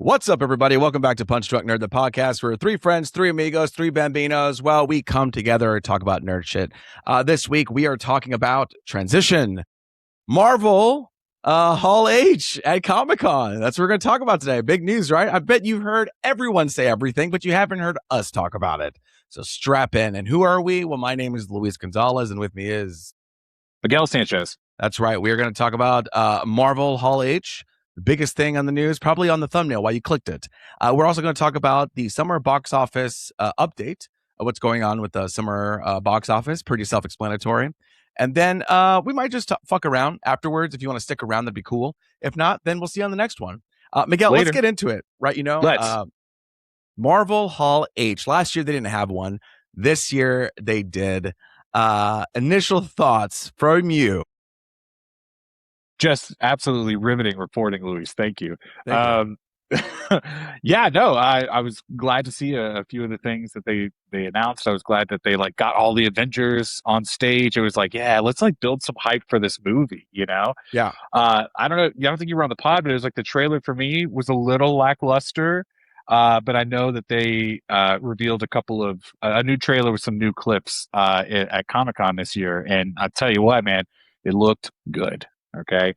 What's up, everybody? Welcome back to Punch Drunk Nerd, the podcast where three friends, three amigos, three bambinos, well, we come together and talk about nerd shit. This week, we are talking about Transition, Marvel, Hall H at Comic-Con. That's what we're going to talk about today. Big news, right? I bet you've heard everyone say everything, but you haven't heard us talk about it. So strap in. And who are we? Well, my name is Luis Gonzalez, and with me is... Miguel Sanchez. That's right. We are going to talk about Marvel Hall H, the biggest thing on the news, probably on the thumbnail while you clicked it. We're also going to talk about the summer box office update of what's going on with the summer box office. Pretty self-explanatory. And then we might just fuck around afterwards. If you want to stick around, that'd be cool. If not, then we'll see you on the next one. Miguel, Later. Let's get into it, right? You know, Let's. Marvel Hall H. Last year, they didn't have one. This year, they did. Initial thoughts from you. Just absolutely riveting reporting, Luis. Thank you. Thank you. Yeah, no, I was glad to see a few of the things that they announced. I was glad that they got all the Avengers on stage. It was like, yeah, let's build some hype for this movie, you know? Yeah. I don't know. I don't think you were on the pod, but it was like the trailer for me was a little lackluster. But I know that they revealed a new trailer with some new clips at Comic-Con this year. And I'll tell you what, man, it looked good. Okay.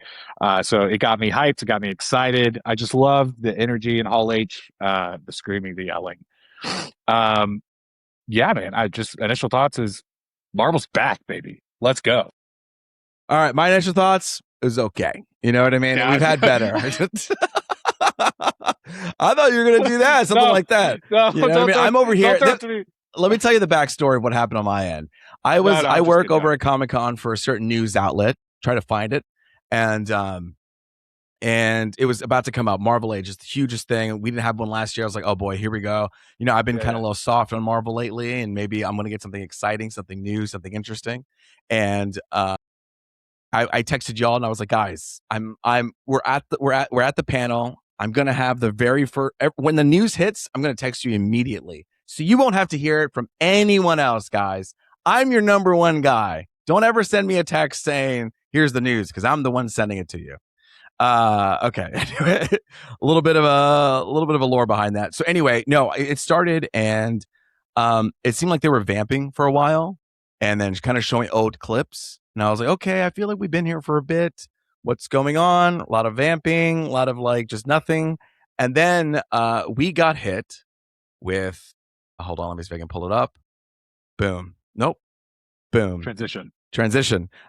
So it got me hyped. It got me excited. I just love the energy in Hall H, the screaming, the yelling. Yeah, man, initial thoughts is Marvel's back, baby. Let's go. All right. My initial thoughts is okay. You know what I mean? Yeah. We've had better. I thought you were going to do that. Something like that. No, you know what I mean? I'm over here. Let me tell you the backstory of what happened on my end. I work over at Comic-Con for a certain news outlet, try to find it. And it was about to come out. Marvel Age is the hugest thing. We didn't have one last year. I was like, oh boy, here we go. You know, I've been kind of a little soft on Marvel lately, and maybe I'm going to get something exciting, something new, something interesting. And I texted y'all, and I was like, guys, we're at the panel. I'm going to have the very first, when the news hits, I'm going to text you immediately. So you won't have to hear it from anyone else, guys. I'm your number one guy. Don't ever send me a text saying, here's the news, because I'm the one sending it to you. Okay. Anyway, a little bit of a lore behind that. So anyway, no, it started and it seemed like they were vamping for a while and then kind of showing old clips. And I was like, okay, I feel like we've been here for a bit. What's going on? A lot of vamping, a lot of just nothing. And then we got hit with, hold on, let me see if I can pull it up. Boom. Nope. Boom. Transition.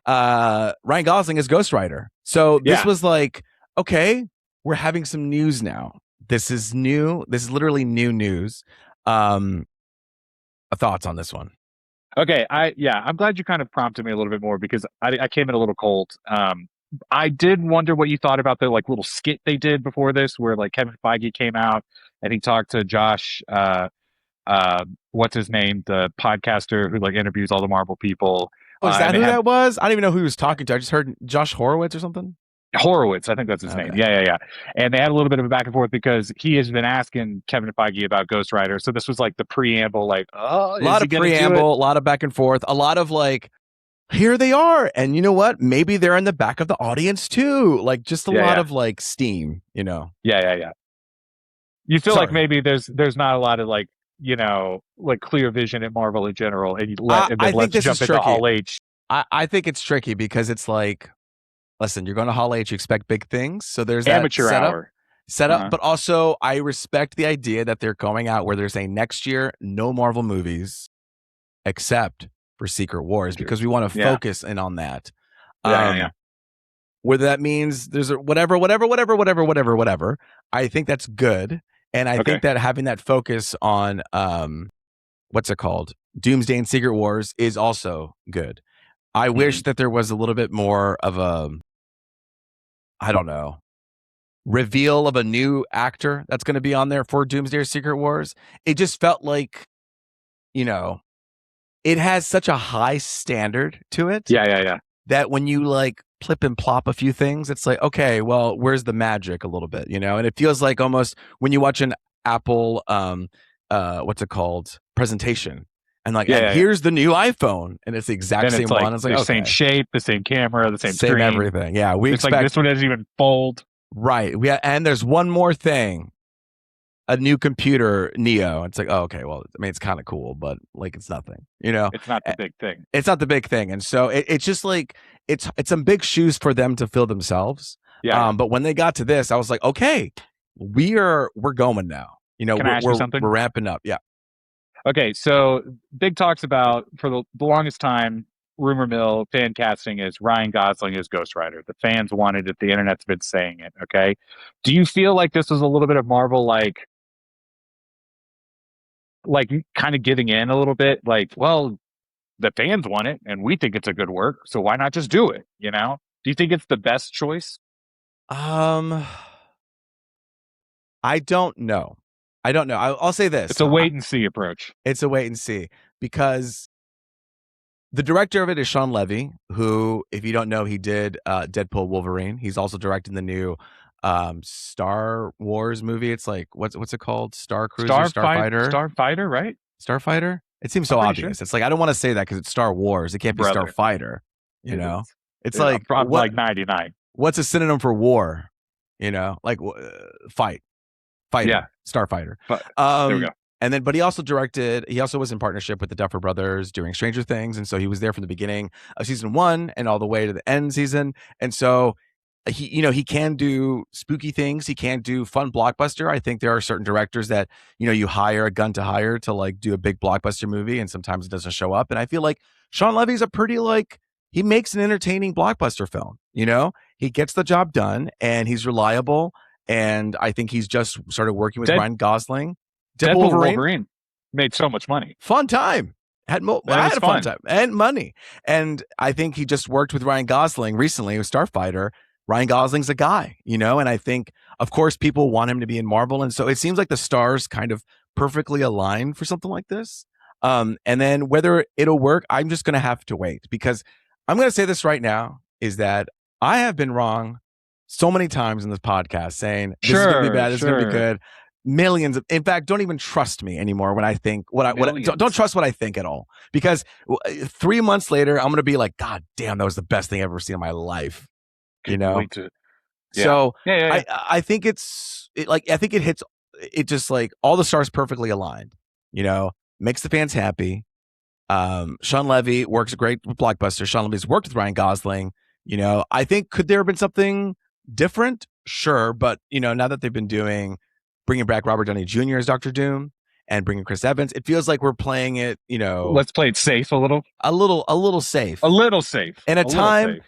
Ryan Gosling is Ghost Rider. So this was like, okay, we're having some news now. This is new. This is literally new news. Thoughts on this one? Okay. I'm glad you kind of prompted me a little bit more because I came in a little cold. I did wonder what you thought about the little skit they did before this where Kevin Feige came out and he talked to Josh, what's his name? The podcaster who interviews all the Marvel people. Oh, is that who that was? I don't even know who he was talking to. I just heard Josh Horowitz or something. Horowitz, I think that's his name. Yeah. And they had a little bit of a back and forth because he has been asking Kevin Feige about Ghost Rider. So this was the preamble, a lot of preamble, a lot of back and forth, a lot of here they are. And you know what? Maybe they're in the back of the audience too. Just a lot of steam, you know? Yeah. You feel like maybe there's not a lot of clear vision at Marvel in general, and let's jump into Hall H. I think it's tricky because it's listen, you're going to Hall H, you expect big things, so there's that amateur setup. But also, I respect the idea that they're going out where they're saying next year no Marvel movies except for Secret Wars because we want to focus in on that. Whether that means there's a whatever. I think that's good. And I think that having that focus on what's it called? Doomsday and Secret Wars is also good. I wish that there was a little bit more of a, I don't know, reveal of a new actor that's going to be on there for Doomsday or Secret Wars. It just felt like, it has such a high standard to it. Yeah. That when you plip and plop a few things, it's okay, well, where's the magic a little bit, And it feels like almost when you watch an Apple, what's it called, presentation, and here's the new iPhone, and it's the exact same one. It's the same shape, the same camera, the same screen, everything. Yeah, we expect this one doesn't even fold. Right. And there's one more thing. a new computer Neo. It's like, oh, okay, well, I mean, it's kind of cool, but like, it's nothing, It's not the big thing. It's not the big thing, and so it's just like it's some big shoes for them to fill themselves. Yeah. But when they got to this, I was like, okay, we're going now. Can I ask you something? We're ramping up. Yeah. Okay, so big talks about for the longest time, rumor mill fan casting is Ryan Gosling as Ghost Rider. The fans wanted it. The internet's been saying it. Okay, do you feel like this was a little bit of Marvel, like kind of giving in a little bit? Like, well, the fans want it, and we think it's a good work, so why not just do it? Do you think it's the best choice? I don't know. I'll say this: it's a wait and see approach. It's a wait and see because the director of it is Sean Levy, who, if you don't know, he did Deadpool Wolverine. He's also directing the new Star Wars movie. It's like what's it called? Star Cruiser, Starfighter, right? Starfighter. It seems so obvious. Sure. It's like I don't want to say that because it's Star Wars. It can't be Starfighter. It's like I'm like 99. What's a synonym for war? Like fighter, yeah, Starfighter. There we go. And then, but he also was in partnership with the Duffer Brothers doing Stranger Things. And so he was there from the beginning of season 1 and all the way to the end season. And so he can do spooky things. He can do fun blockbuster. I think there are certain directors that, you hire a gun to hire to like do a big blockbuster movie. And sometimes it doesn't show up. And I feel like Sean Levy's a pretty he makes an entertaining blockbuster film. He gets the job done and he's reliable. And I think he's just started working with Ryan Gosling. Deadpool Wolverine made so much money. Fun time. I had a fun time and money. And I think he just worked with Ryan Gosling recently with Starfighter. Ryan Gosling's a guy, and I think, of course, people want him to be in Marvel. And so it seems like the stars kind of perfectly aligned for something like this. And then whether it'll work, I'm just going to have to wait because I'm going to say this right now is that I have been wrong so many times in this podcast saying this is going to be bad, this is going to be good. Millions in fact, don't even trust me anymore when I think don't trust what I think at all because 3 months later, I'm going to be like, God damn, that was the best thing I've ever seen in my life. So I think I think it hits it just like all the stars perfectly aligned, makes the fans happy. Sean Levy works great with blockbuster. Sean Levy's worked with Ryan Gosling. I think could there have been something different? Sure. But, now that they've been bringing back Robert Downey Jr. as Dr. Doom and bringing Chris Evans, it feels like we're playing it, let's play it safe a little safe. A little safe. In a time,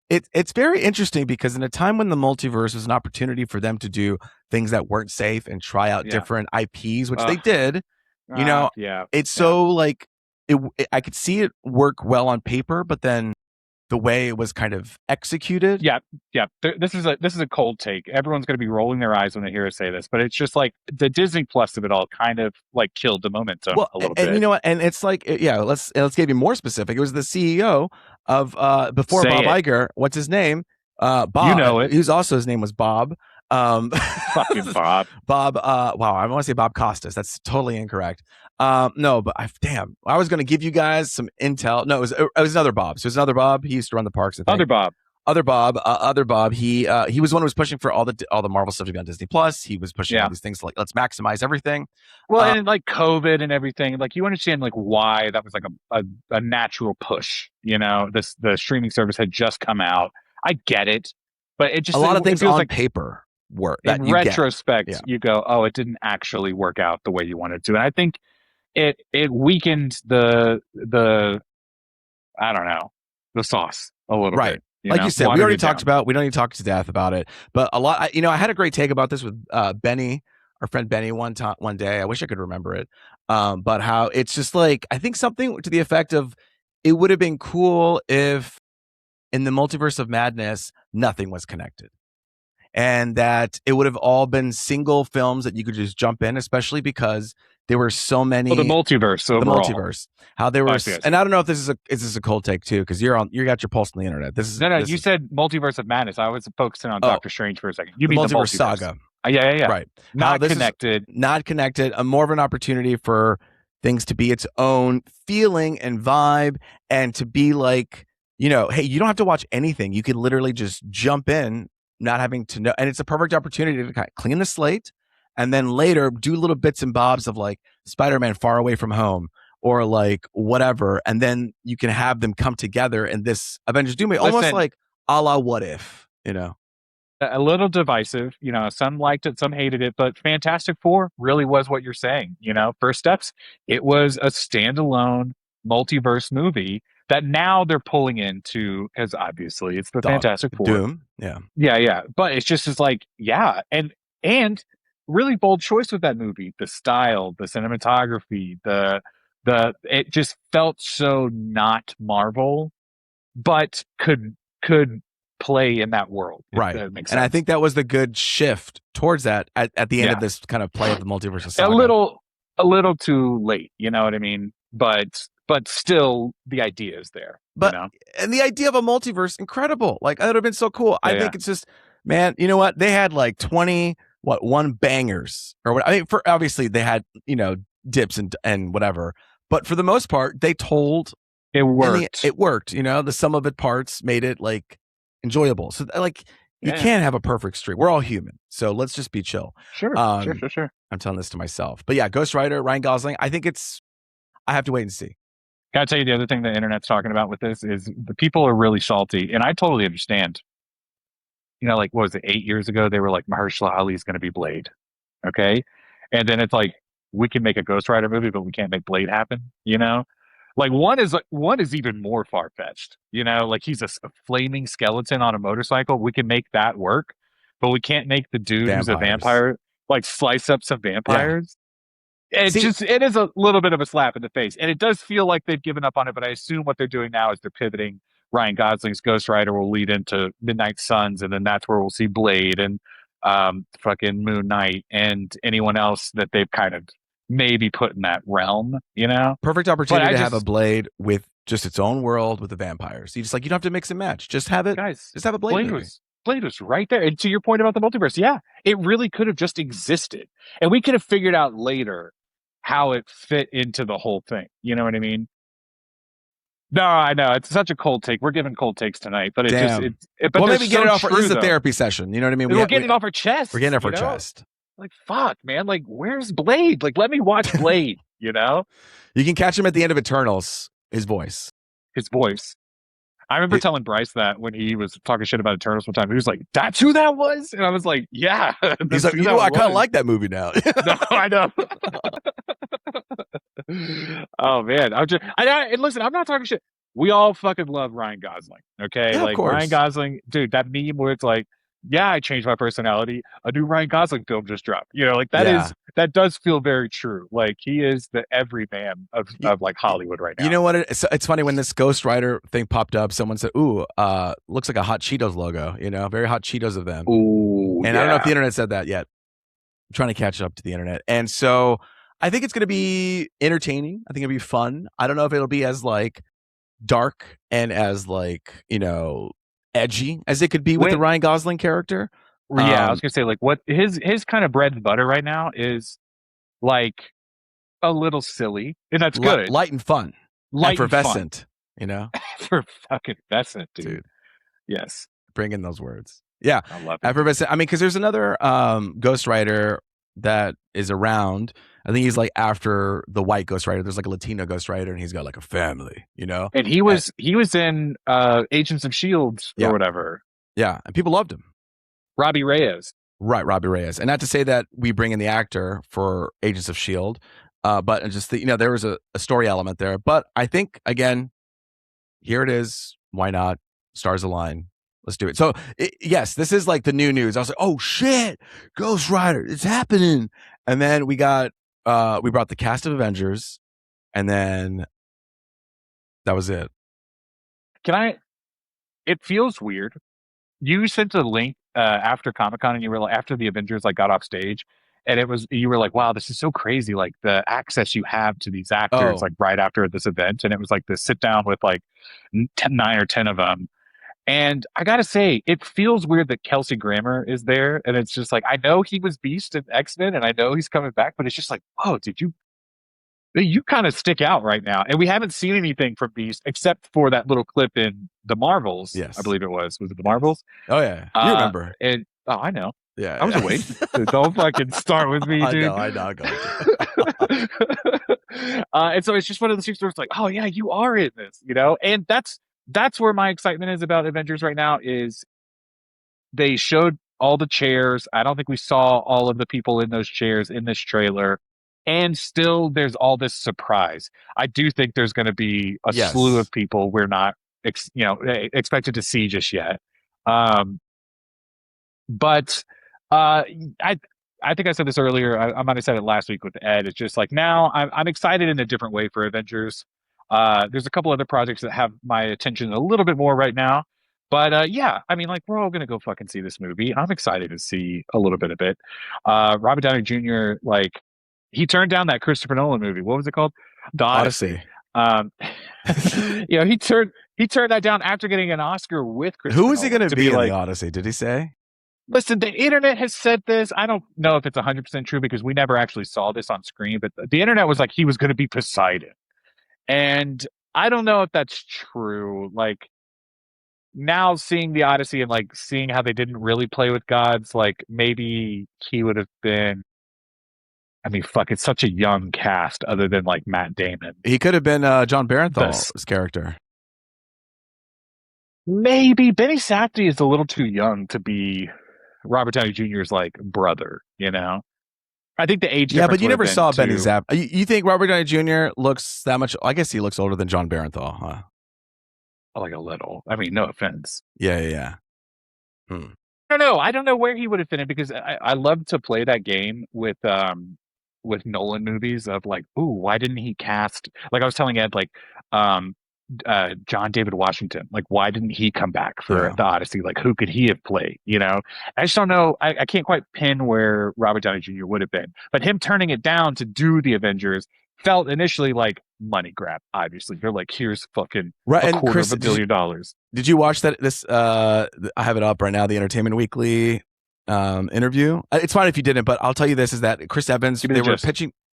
it's very interesting because in a time when the multiverse was an opportunity for them to do things that weren't safe and try out different IPs, which they did, it's so I could see it work well on paper, but then the way it was kind of executed. Yeah. This is a cold take. Everyone's going to be rolling their eyes when they hear us say this, but it's just like the Disney Plus of it all kind of like killed the momentum a little bit. And you know what? And it's like, let's get even more specific. It was the CEO of before Bob Iger. What's his name? Bob. Who's also his name was Bob. Fucking Bob. Bob. Wow, I want to say Bob Costas. That's totally incorrect. No, but I was going to give you guys some intel. No, it was another Bob. So it was another Bob. He used to run the parks. I think. Other Bob. He was the one who was pushing for all the Marvel stuff to be on Disney Plus. He was pushing all these things like let's maximize everything. Well, and like COVID and everything, like you understand like why that was like a natural push. The streaming service had just come out. I get it, but it just a lot of things on paper work. In retrospect, you go, oh, it didn't actually work out the way you wanted to, and I think it weakened the I don't know, the sauce a little bit. Like you said, we already talked about. We don't need to talk to death about it, but a lot. I had a great take about this with Benny, our friend Benny, one day. I wish I could remember it, but how it's just like I think something to the effect of it would have been cool if in the multiverse of madness nothing was connected. And that it would have all been single films that you could just jump in, especially because there were so many. Well, the multiverse overall. The multiverse. How there were, and I don't know if this is a cold take too, because you got your pulse on the internet. You said multiverse of madness. I was focusing on Doctor Strange for a second. You mean the multiverse saga? Yeah. Right. Not connected. Not connected. More of an opportunity for things to be its own feeling and vibe, and to be like, hey, you don't have to watch anything. You can literally just jump in. Not having to know, and it's a perfect opportunity to kind of clean the slate and then later do little bits and bobs of like Spider-Man Far Away From Home or like whatever, and then you can have them come together in this Avengers Doom, almost like a la What If, you know? A little divisive, you know, some liked it, some hated it, but Fantastic Four really was what you're saying, you know. First Steps, it was a standalone multiverse movie that now they're pulling into, because obviously it's the Fantastic Four. Doom, yeah. Yeah, but it's just like, yeah, and really bold choice with that movie. The style, the cinematography, the it just felt so not Marvel, but could play in that world. Right. That makes sense. And I think that was the good shift towards that at the end of this kind of play of the multiverse saga. A little too late, you know what I mean? But still the idea is there. But you know? And the idea of a multiverse, incredible. Like that would have been so cool. I think it's just, man, you know what? They had like 1 bangers or what? I mean, for obviously they had, you know, dips and whatever. But for the most part, they told it worked. It worked, you know, the sum of it parts made it like enjoyable. So like you can't have a perfect streak. We're all human. So let's just be chill. Sure. I'm telling this to myself. But yeah, Ghost Rider, Ryan Gosling, I have to wait and see. Gotta tell you, the other thing the internet's talking about with this is the people are really salty, and I totally understand. You know, like, what was it, 8 years ago? They were like, Mahershala Ali is going to be Blade. Okay. And then it's like, we can make a Ghost Rider movie, but we can't make Blade happen, you know? Like one is even more far fetched, you know, like he's a flaming skeleton on a motorcycle. We can make that work, but we can't make the dude who's a vampire, like slice up some vampires. Yeah. It is a little bit of a slap in the face, and it does feel like they've given up on it. But I assume what they're doing now is they're pivoting. Ryan Gosling's Ghost Rider will lead into Midnight Suns, and then that's where we'll see Blade and fucking Moon Knight and anyone else that they've kind of maybe put in that realm, you know? Perfect opportunity to have a Blade with just its own world with the vampires. You don't have to mix and match. Just have it. Guys, just have a Blade. Blade was right there. And to your point about the multiverse, yeah, it really could have just existed. And we could have figured out later how it fit into the whole thing. You know what I mean? No, I know. It's such a cold take. We're giving cold takes tonight, but maybe get it off. This is a therapy session. You know what I mean? We're getting it off our chest. We're getting it off our chest. Like, fuck, man. Like, where's Blade? Like, let me watch Blade, you know? You can catch him at the end of Eternals. His voice. I remember telling Bryce that when he was talking shit about Eternals one time. He was like, that's who that was? And I was like, yeah. He's like, I kind of like that movie now. No, I know. Oh, man. And listen, I'm not talking shit. We all fucking love Ryan Gosling, okay? Yeah, like, Ryan Gosling, dude, that meme where it's like, yeah, I changed my personality. A new Ryan Gosling film just dropped. You know, like that does feel very true. Like he is the everyman of like Hollywood right now. You know what? It's funny when this Ghost Rider thing popped up. Someone said, "Ooh, looks like a Hot Cheetos logo." You know, very Hot Cheetos of them. Ooh, and I don't know if the internet said that yet. I'm trying to catch up to the internet, and so I think it's going to be entertaining. I think it'll be fun. I don't know if it'll be as like dark and as like, you know, edgy as it could be with the Ryan Gosling character. Yeah, I was gonna say like what his kind of bread and butter right now is like a little silly, and that's good, light and fun, light and effervescent. You know, for fucking effervescent, dude. Yes, bring in those words. Yeah, I love it. Effervescent. I mean, because there's another Ghost Rider that is around. I think he's like after the white Ghost Rider. There's like a Latino Ghost Rider, and he's got like a family, you know. And he was in Agents of Shield or whatever. Yeah, and people loved him. Robbie Reyes, right? Robbie Reyes, and not to say that we bring in the actor for Agents of Shield, but just there was a story element there. But I think again, here it is. Why not? Stars align. Let's do it. So yes, this is like the new news. I was like, oh shit, Ghost Rider, it's happening. And then we brought the cast of Avengers, and then that was it. It feels weird. You sent a link after Comic-Con, and you were like, after the Avengers like got off stage, and you were like, wow, this is so crazy, like the access you have to these actors like right after this event. And it was like this sit down with like 9 or 10 of them. And I gotta say, it feels weird that Kelsey Grammer is there, and it's just like, I know he was Beast in X-Men, and I know he's coming back, but it's just like, whoa, you kind of stick out right now. And we haven't seen anything from Beast except for that little clip in The Marvels. Yes. I believe it was. Was it The Marvels? Oh, yeah. You remember. And I know. Yeah, I was awake. Don't fucking start with me, dude. I know, I'm going And so it's just one of those things where it's like, oh yeah, you are in this, and that's where my excitement is about Avengers right now. Is they showed all the chairs. I don't think we saw all of the people in those chairs in this trailer. And still, there's all this surprise. I do think there's going to be a slew Yes. of people we're not, expected to see just yet. Um, but I I think I said this earlier. I might have said it last week with Ed. It's just like now I'm excited in a different way for Avengers. There's a couple other projects that have my attention a little bit more right now. But yeah, I mean, like we're all gonna go fucking see this movie. I'm excited to see a little bit of it. Robert Downey Jr. like he turned down that Christopher Nolan movie. What was it called? The Odyssey. Odyssey. He turned that down after getting an Oscar with Christopher Who is he Nolan going to be in like, the Odyssey? Did he say? listen, the internet has said this. I don't know if it's 100% true because we never actually saw this on screen, but the internet was like he was going to be Poseidon. And I don't know if that's true. Like now seeing the Odyssey and like seeing how they didn't really play with gods, like maybe he would have been. I mean, fuck, it's such a young cast other than like Matt Damon. He could have been John Barenthal's character. Maybe Benny Safdie is a little too young to be Robert Downey Jr.'s like brother, I think the age. Yeah, but you never saw Benny Zapp. You think Robert Downey Jr. looks that much? I guess he looks older than John Barenthal, huh? Like a little. I mean, no offense. Yeah. I don't know. I don't know where he would have fit in because I love to play that game with Nolan movies of like, ooh, why didn't he cast? Like I was telling Ed, like, John David Washington. Like, why didn't he come back for the Odyssey? Like, who could he have played? I just don't know. I can't quite pin where Robert Downey Jr. would have been, but him turning it down to do the Avengers felt initially like money grab. Obviously, you're like, here's fucking $250 million. Did you watch that? I have it up right now. The Entertainment Weekly interview. It's fine if you didn't, but I'll tell you this: is that Chris Evans?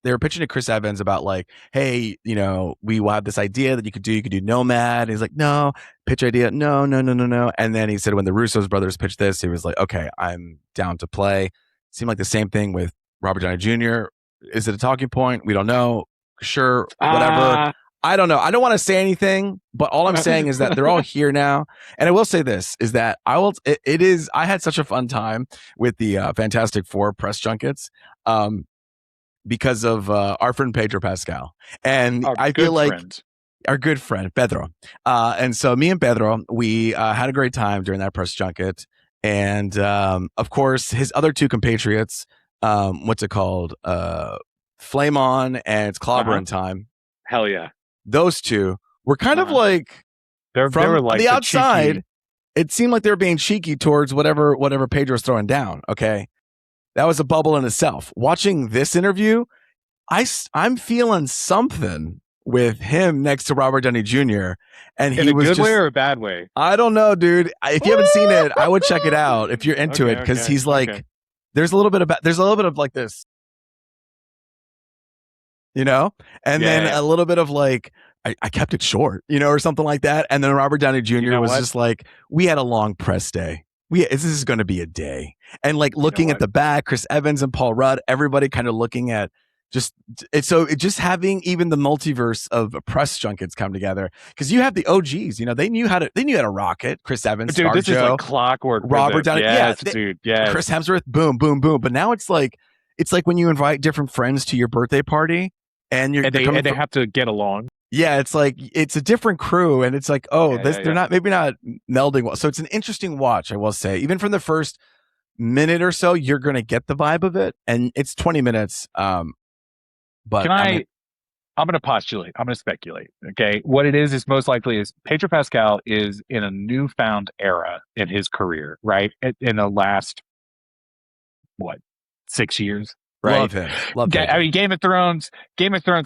They were pitching to Chris Evans about like, hey, we will have this idea that you could do Nomad. And he's like, no, pitch idea, no. And then he said when the Russo's brothers pitched this, he was like, okay, I'm down to play. Seemed like the same thing with Robert Downey Jr. Is it a talking point? We don't know. Sure, whatever. I don't know. I don't want to say anything, but all I'm saying is that they're all here now. And I will say this is that I had such a fun time with the Fantastic Four press junkets. Because of our friend Pedro Pascal. And I feel like our good friend, Pedro. And so me and Pedro, we had a great time during that press junket. And of course, his other two compatriots, what's it called? Flame On and It's Clobbering Time. Hell yeah. Those two were kind of like, they were like the outside, cheeky. It seemed like they were being cheeky towards whatever Pedro's throwing down, okay? That was a bubble in itself. Watching this interview, I'm feeling something with him next to Robert Downey Jr. And he was in a good way or a bad way? I don't know, dude. If you haven't seen it, I would check it out if you're into it because he's like, there's a little bit of like this, and then a little bit of like, I kept it short, or something like that. And then Robert Downey Jr. was just like, we had a long press day. This is going to be a day. And like looking at the back, Chris Evans and Paul Rudd, everybody kind of looking at just having even the multiverse of press junkets come together because you have the OGs, they knew how to rock it. Chris Evans, dude, this is like clockwork. Robert Downey, dude, yes. Chris Hemsworth, boom, boom, boom. But now it's like when you invite different friends to your birthday party and they have to get along. Yeah, it's like it's a different crew, and it's like, they're not melding well. So it's an interesting watch, I will say. Even from the first minute or so, you're going to get the vibe of it, and it's 20 minutes. But I'm going to postulate. I'm going to speculate. Okay, what it is most likely is Pedro Pascal is in a newfound era in his career, right? In the last 6 years. Right? Love him. I mean, Game of Thrones,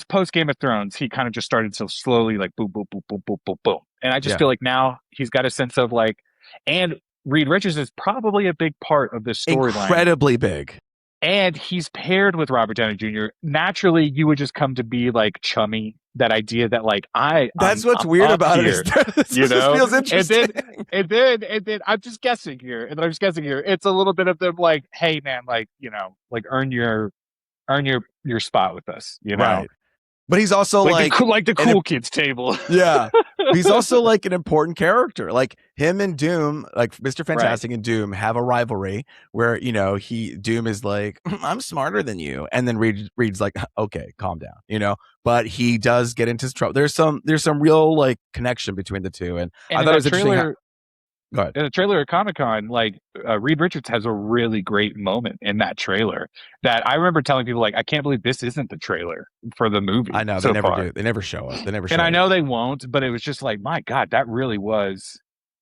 post Game of Thrones, he kind of just started so slowly, like boom, boom, boom, boom, boom, boom, boom. And I just feel like now he's got a sense of like, and Reed Richards is probably a big part of this storyline. Incredibly big. and he's paired with Robert Downey Jr. Naturally, you would just come to be like chummy. That idea that like That's what's I'm weird up about it. Is here, that this you just know, feels and interesting. then I'm just guessing here, and then I'm just guessing here. It's a little bit of them like, hey man, like like earn your spot with us, Right. But he's also like the cool kids table. Yeah. He's also like an important character. Like him and Doom, like Mr. Fantastic Right. and Doom have a rivalry where, Doom is like, I'm smarter than you. And then Reed's like, okay, calm down. But he does get into trouble. There's some real like connection between the two. And And I in thought it that was interesting how trailer, go ahead. in the trailer at Comic-Con, like Reed Richards has a really great moment in that trailer that I remember telling people like, I can't believe this isn't the trailer for the I movie know they so never far. do. They never show it. They never And show I it. know they won't, but it was just like, my God, that really was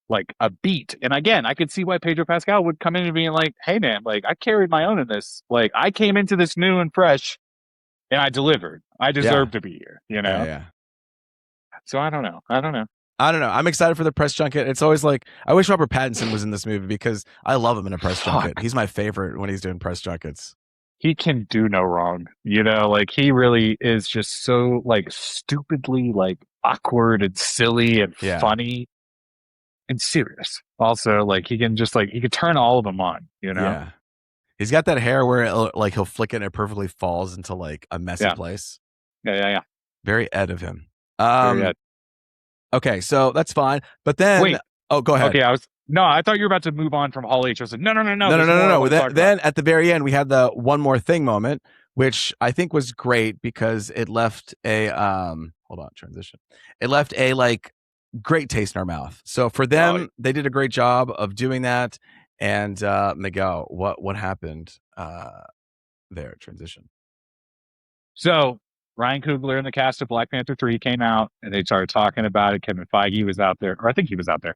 like a beat. And again, I could see why Pedro Pascal would come in and being like, hey man, like I carried my own in this. Like I came into this new and fresh and I delivered. I Yeah. deserve to be here, Yeah. So I don't know. I don't know. I don't know. I'm excited for the press junket. It's always like I wish Robert Pattinson was in this movie because I love him in a press junket. He's my favorite when he's doing press junkets. He can do no wrong, like he really is just so like stupidly like awkward and silly and funny and serious. Also, like he can just like he could turn all of them on, Yeah. He's got that hair where he'll flick it and it perfectly falls into like a messy place. Yeah. Very Ed of him. Very Ed. Okay, so that's fine. But then wait. Oh, go ahead. Okay, I thought you were about to move on from Hall H. I said, no. No. Then at the very end, we had the one more thing moment, which I think was great because it left a hold on, transition. It left a like great taste in our mouth. So for them, they did a great job of doing that. And Miguel, what happened there? Transition. So Ryan Coogler and the cast of Black Panther 3 came out and they started talking about it. Kevin Feige was out there, or I think he was out there.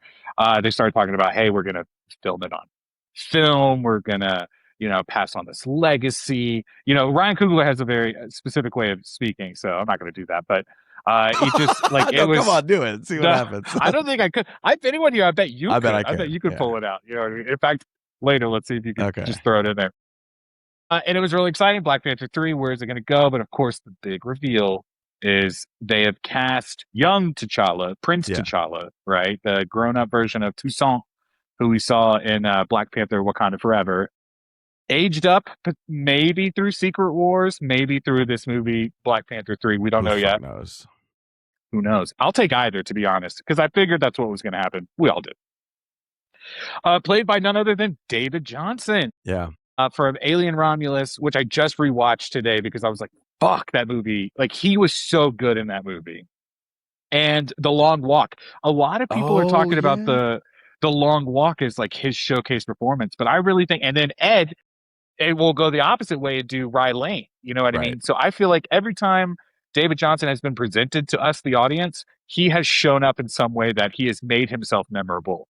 They started talking about, hey, we're going to film it on film. We're going to, pass on this legacy. Ryan Coogler has a very specific way of speaking, so I'm not going to do that. But it just like it was. Come on, do it. See what happens. I don't think I could. If anyone here, I bet you could. I bet you could pull it out. In fact, later, let's see if you can just throw it in there. And it was really exciting. Black Panther 3, where is it going to go? But of course, the big reveal is they have cast young T'Challa, Prince T'Challa, right? The grown up version of Toussaint, who we saw in Black Panther Wakanda Forever. Aged up, maybe through Secret Wars, maybe through this movie, Black Panther 3. We don't know yet. Who knows? I'll take either, to be honest, because I figured that's what was going to happen. We all did. Played by none other than David Johnson. Yeah. From Alien Romulus, which I just rewatched today because I was like, fuck that movie. Like, he was so good in that movie. And The Long Walk. A lot of people are talking about the Long Walk as like his showcase performance, but I really think, and then Ed will go the opposite way and do Rye Lane. You know what I mean? So I feel like every time David Johnson has been presented to us, the audience, he has shown up in some way that he has made himself memorable.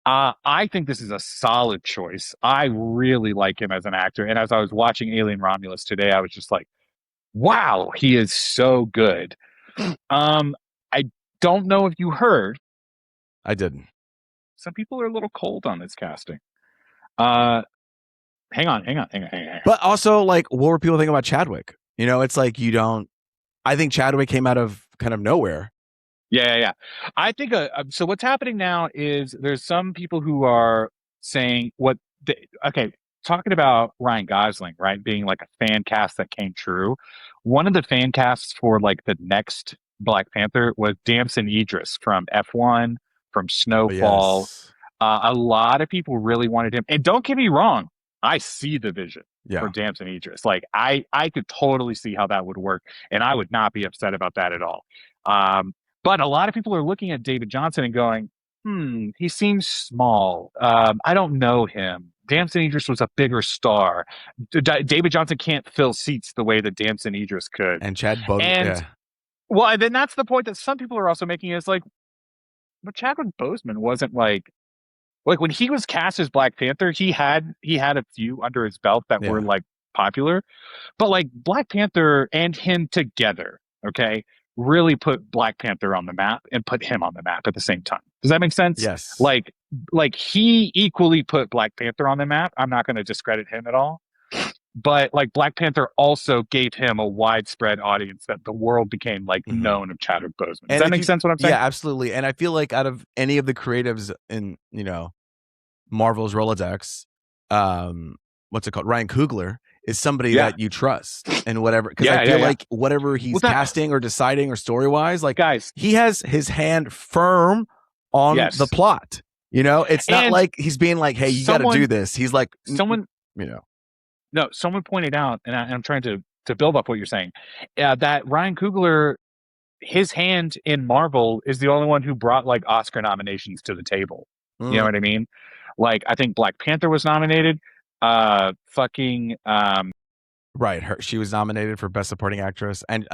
I think this is a solid choice. I really like him as an actor. And as I was watching Alien Romulus today, I was just like, wow, he is so good. I don't know if you heard. I didn't. Some people are a little cold on this casting. Hang on. But also, like, what were people thinking about Chadwick? It's like I think Chadwick came out of kind of nowhere. Yeah. I think so. What's happening now is there's some people who are saying talking about Ryan Gosling, right, being like a fan cast that came true. One of the fan casts for like the next Black Panther was Damson Idris from F1, from Snowfall. Yes. A lot of people really wanted him, and don't get me wrong, I see the vision for Damson Idris. Like I could totally see how that would work, and I would not be upset about that at all. But a lot of people are looking at David Johnson and going, he seems small. I don't know him. Damson Idris was a bigger star. David Johnson can't fill seats the way that Damson Idris could. And Chad Boseman. Well, and then that's the point that some people are also making is like, but Chadwick Boseman wasn't like when he was cast as Black Panther, he had a few under his belt that were like popular, but like Black Panther and him together, okay, really put Black Panther on the map and put him on the map at the same time. Does that make sense? Yes. Like he equally put Black Panther on the map. I'm not going to discredit him at all. but like Black Panther also gave him a widespread audience that the world became like Mm-hmm. known of Chadwick Boseman. Does And that if make you, sense what I'm saying? yeah, absolutely. And I feel like out of any of the creatives in, Marvel's Rolodex, what's it called? Ryan Coogler is somebody Yeah. that you trust and whatever. Because I Yeah, yeah, feel yeah. like whatever Well, he's that casting or deciding or story wise, like guys, he has his hand firm on the yes. plot. It's not And like he's being like, "Hey, you got to do someone this." He's like, someone you know, no, someone pointed out, and I'm trying to build up what you're saying, that Ryan Coogler, his hand in Marvel is the only one who brought like Oscar nominations to the table. You know mm, what I mean? Like I think Black Panther was nominated. Fucking right. She was nominated for Best Supporting Actress, and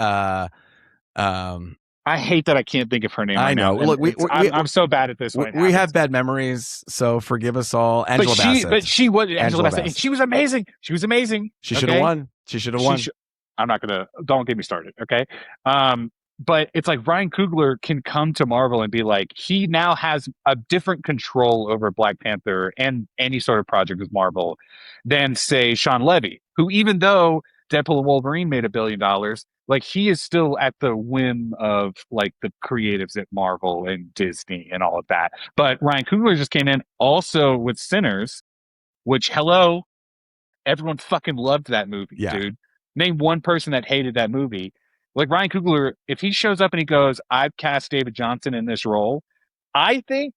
um, I hate that I can't think of her name I right now, know. and Look, we we I'm so bad at this when it we have happens. bad memories, so forgive us all. But Angela Bassett. she was Angela Angela Bassett, and Bassett. she was amazing. She was amazing. She should have Okay, won. She should have she. won. I'm not gonna. Don't get me started. Okay. But it's like Ryan Coogler can come to Marvel and be like, he now has a different control over Black Panther and any sort of project with Marvel than say Sean Levy, who even though Deadpool and Wolverine made $1 billion, like he is still at the whim of like the creatives at Marvel and Disney and all of that. But Ryan Coogler just came in also with Sinners, which hello, everyone fucking loved that movie, Yeah. dude. Name one person that hated that movie. Like Ryan Coogler, if he shows up and he goes, I've cast David Johnson in this role, I think,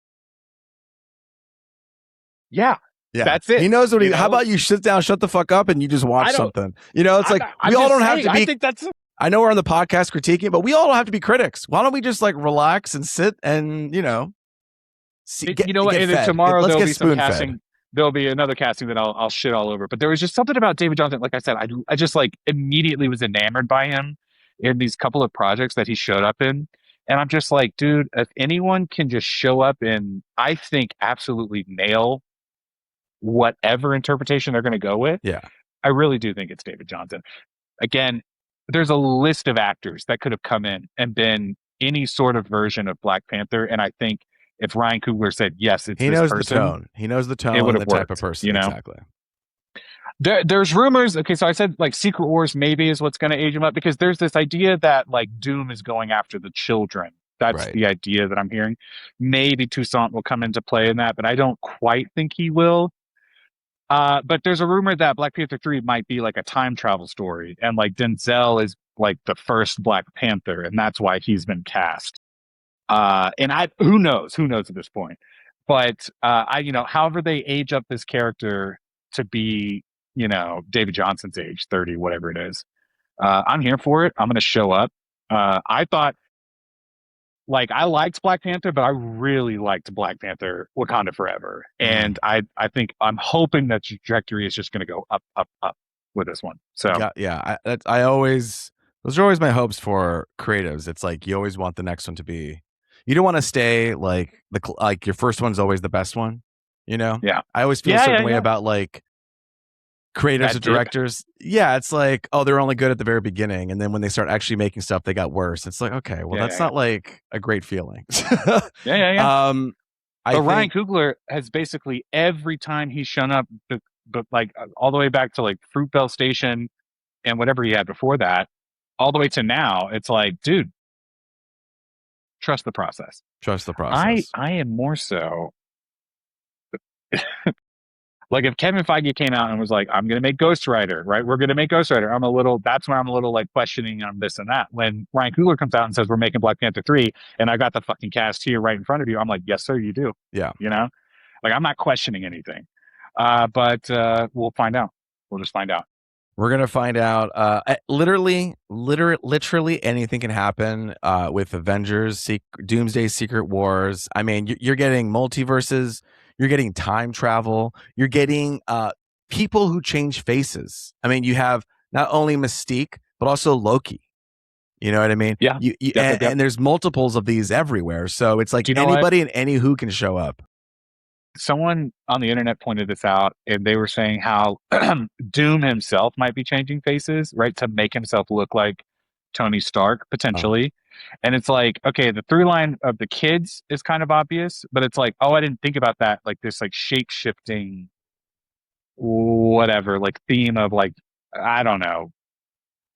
yeah, Yeah. that's it. He knows what You how know, about you sit down, shut the fuck up, and you just watch I don't, something? It's like I'm we all just don't have saying, to I be. think that's, I know we're on the podcast critiquing, but we all don't have to be critics. Why don't we just like relax and sit and get you know what? get And then fed? tomorrow Let's there'll get be some spoon fed. casting. There'll be another casting that I'll shit all over. But there was just something about David Johnson. Like I said, I just like immediately was enamored by him in these couple of projects that he showed up in. And I'm just like, dude, if anyone can just show up and I think absolutely nail whatever interpretation they're going to go with, Yeah. I really do think it's David Johnson. Again, there's a list of actors that could have come in and been any sort of version of Black Panther. And I think if Ryan Coogler said, yes, it's He this knows the person, tone. He knows the it tone would and have the type of worked, person. you know? Exactly. There's rumors. Okay, so I said like Secret Wars maybe is what's going to age him up because there's this idea that like Doom is going after the children. That's Right. the idea that I'm hearing. Maybe Toussaint will come into play in that, but I don't quite think he will. But there's a rumor that Black Panther 3 might be like a time travel story, and like Denzel is like the first Black Panther, and that's why he's been cast. And I who knows at this point. But however they age up this character to be, David Johnson's age, 30, whatever it is. I'm here for it. I'm gonna show up. I thought like I liked Black Panther, but I really liked Black Panther Wakanda Forever. And I think I'm hoping that trajectory is just gonna go up, up, up with this one. So Yeah. I always those are always my hopes for creatives. It's like you always want the next one to be. You don't want to stay like like your first one's always the best one. yeah. I always feel a Yeah, certain yeah, way yeah. about like creators That or dip. directors. Yeah, it's like, oh, they're only good at the very beginning, and then when they start actually making stuff, they got worse. It's like, okay, well, Yeah, that's yeah, yeah. not like a great feeling. Yeah, yeah, yeah. I But Ryan think, Coogler has basically every time he's shown up, but like all the way back to like Fruitvale Station and whatever he had before that, all the way to now, it's like, dude, trust the process. trust the I process. I am more so like if Kevin Feige came out and was like, I'm gonna make Ghost Rider, right? We're gonna make Ghost Rider. That's where I'm a little like questioning on this and that. When Ryan Coogler comes out and says we're making Black Panther 3 and I got the fucking cast here right in front of you, I'm like, yes, sir, you do. Yeah, You know? Like I'm not questioning anything. But we'll find out. We'll just find out. we're gonna find out. Literally anything can happen with Avengers, Doomsday, Secret Wars. I mean, you're getting multiverses. You're getting time travel. You're getting people who change faces. I mean, you have not only Mystique but also Loki. You know what I mean? Yeah. Yep. And there's multiples of these everywhere. So it's like Do you know what? anybody and any who can show up. Someone on the internet pointed this out, and they were saying how Doom himself might be changing faces, right, to make himself look like Tony Stark Oh, potentially. And it's like, okay, the through line of the kids is kind of obvious, but it's like, oh, I didn't think about that. Like this, like shape shifting, whatever, like theme of like I don't know.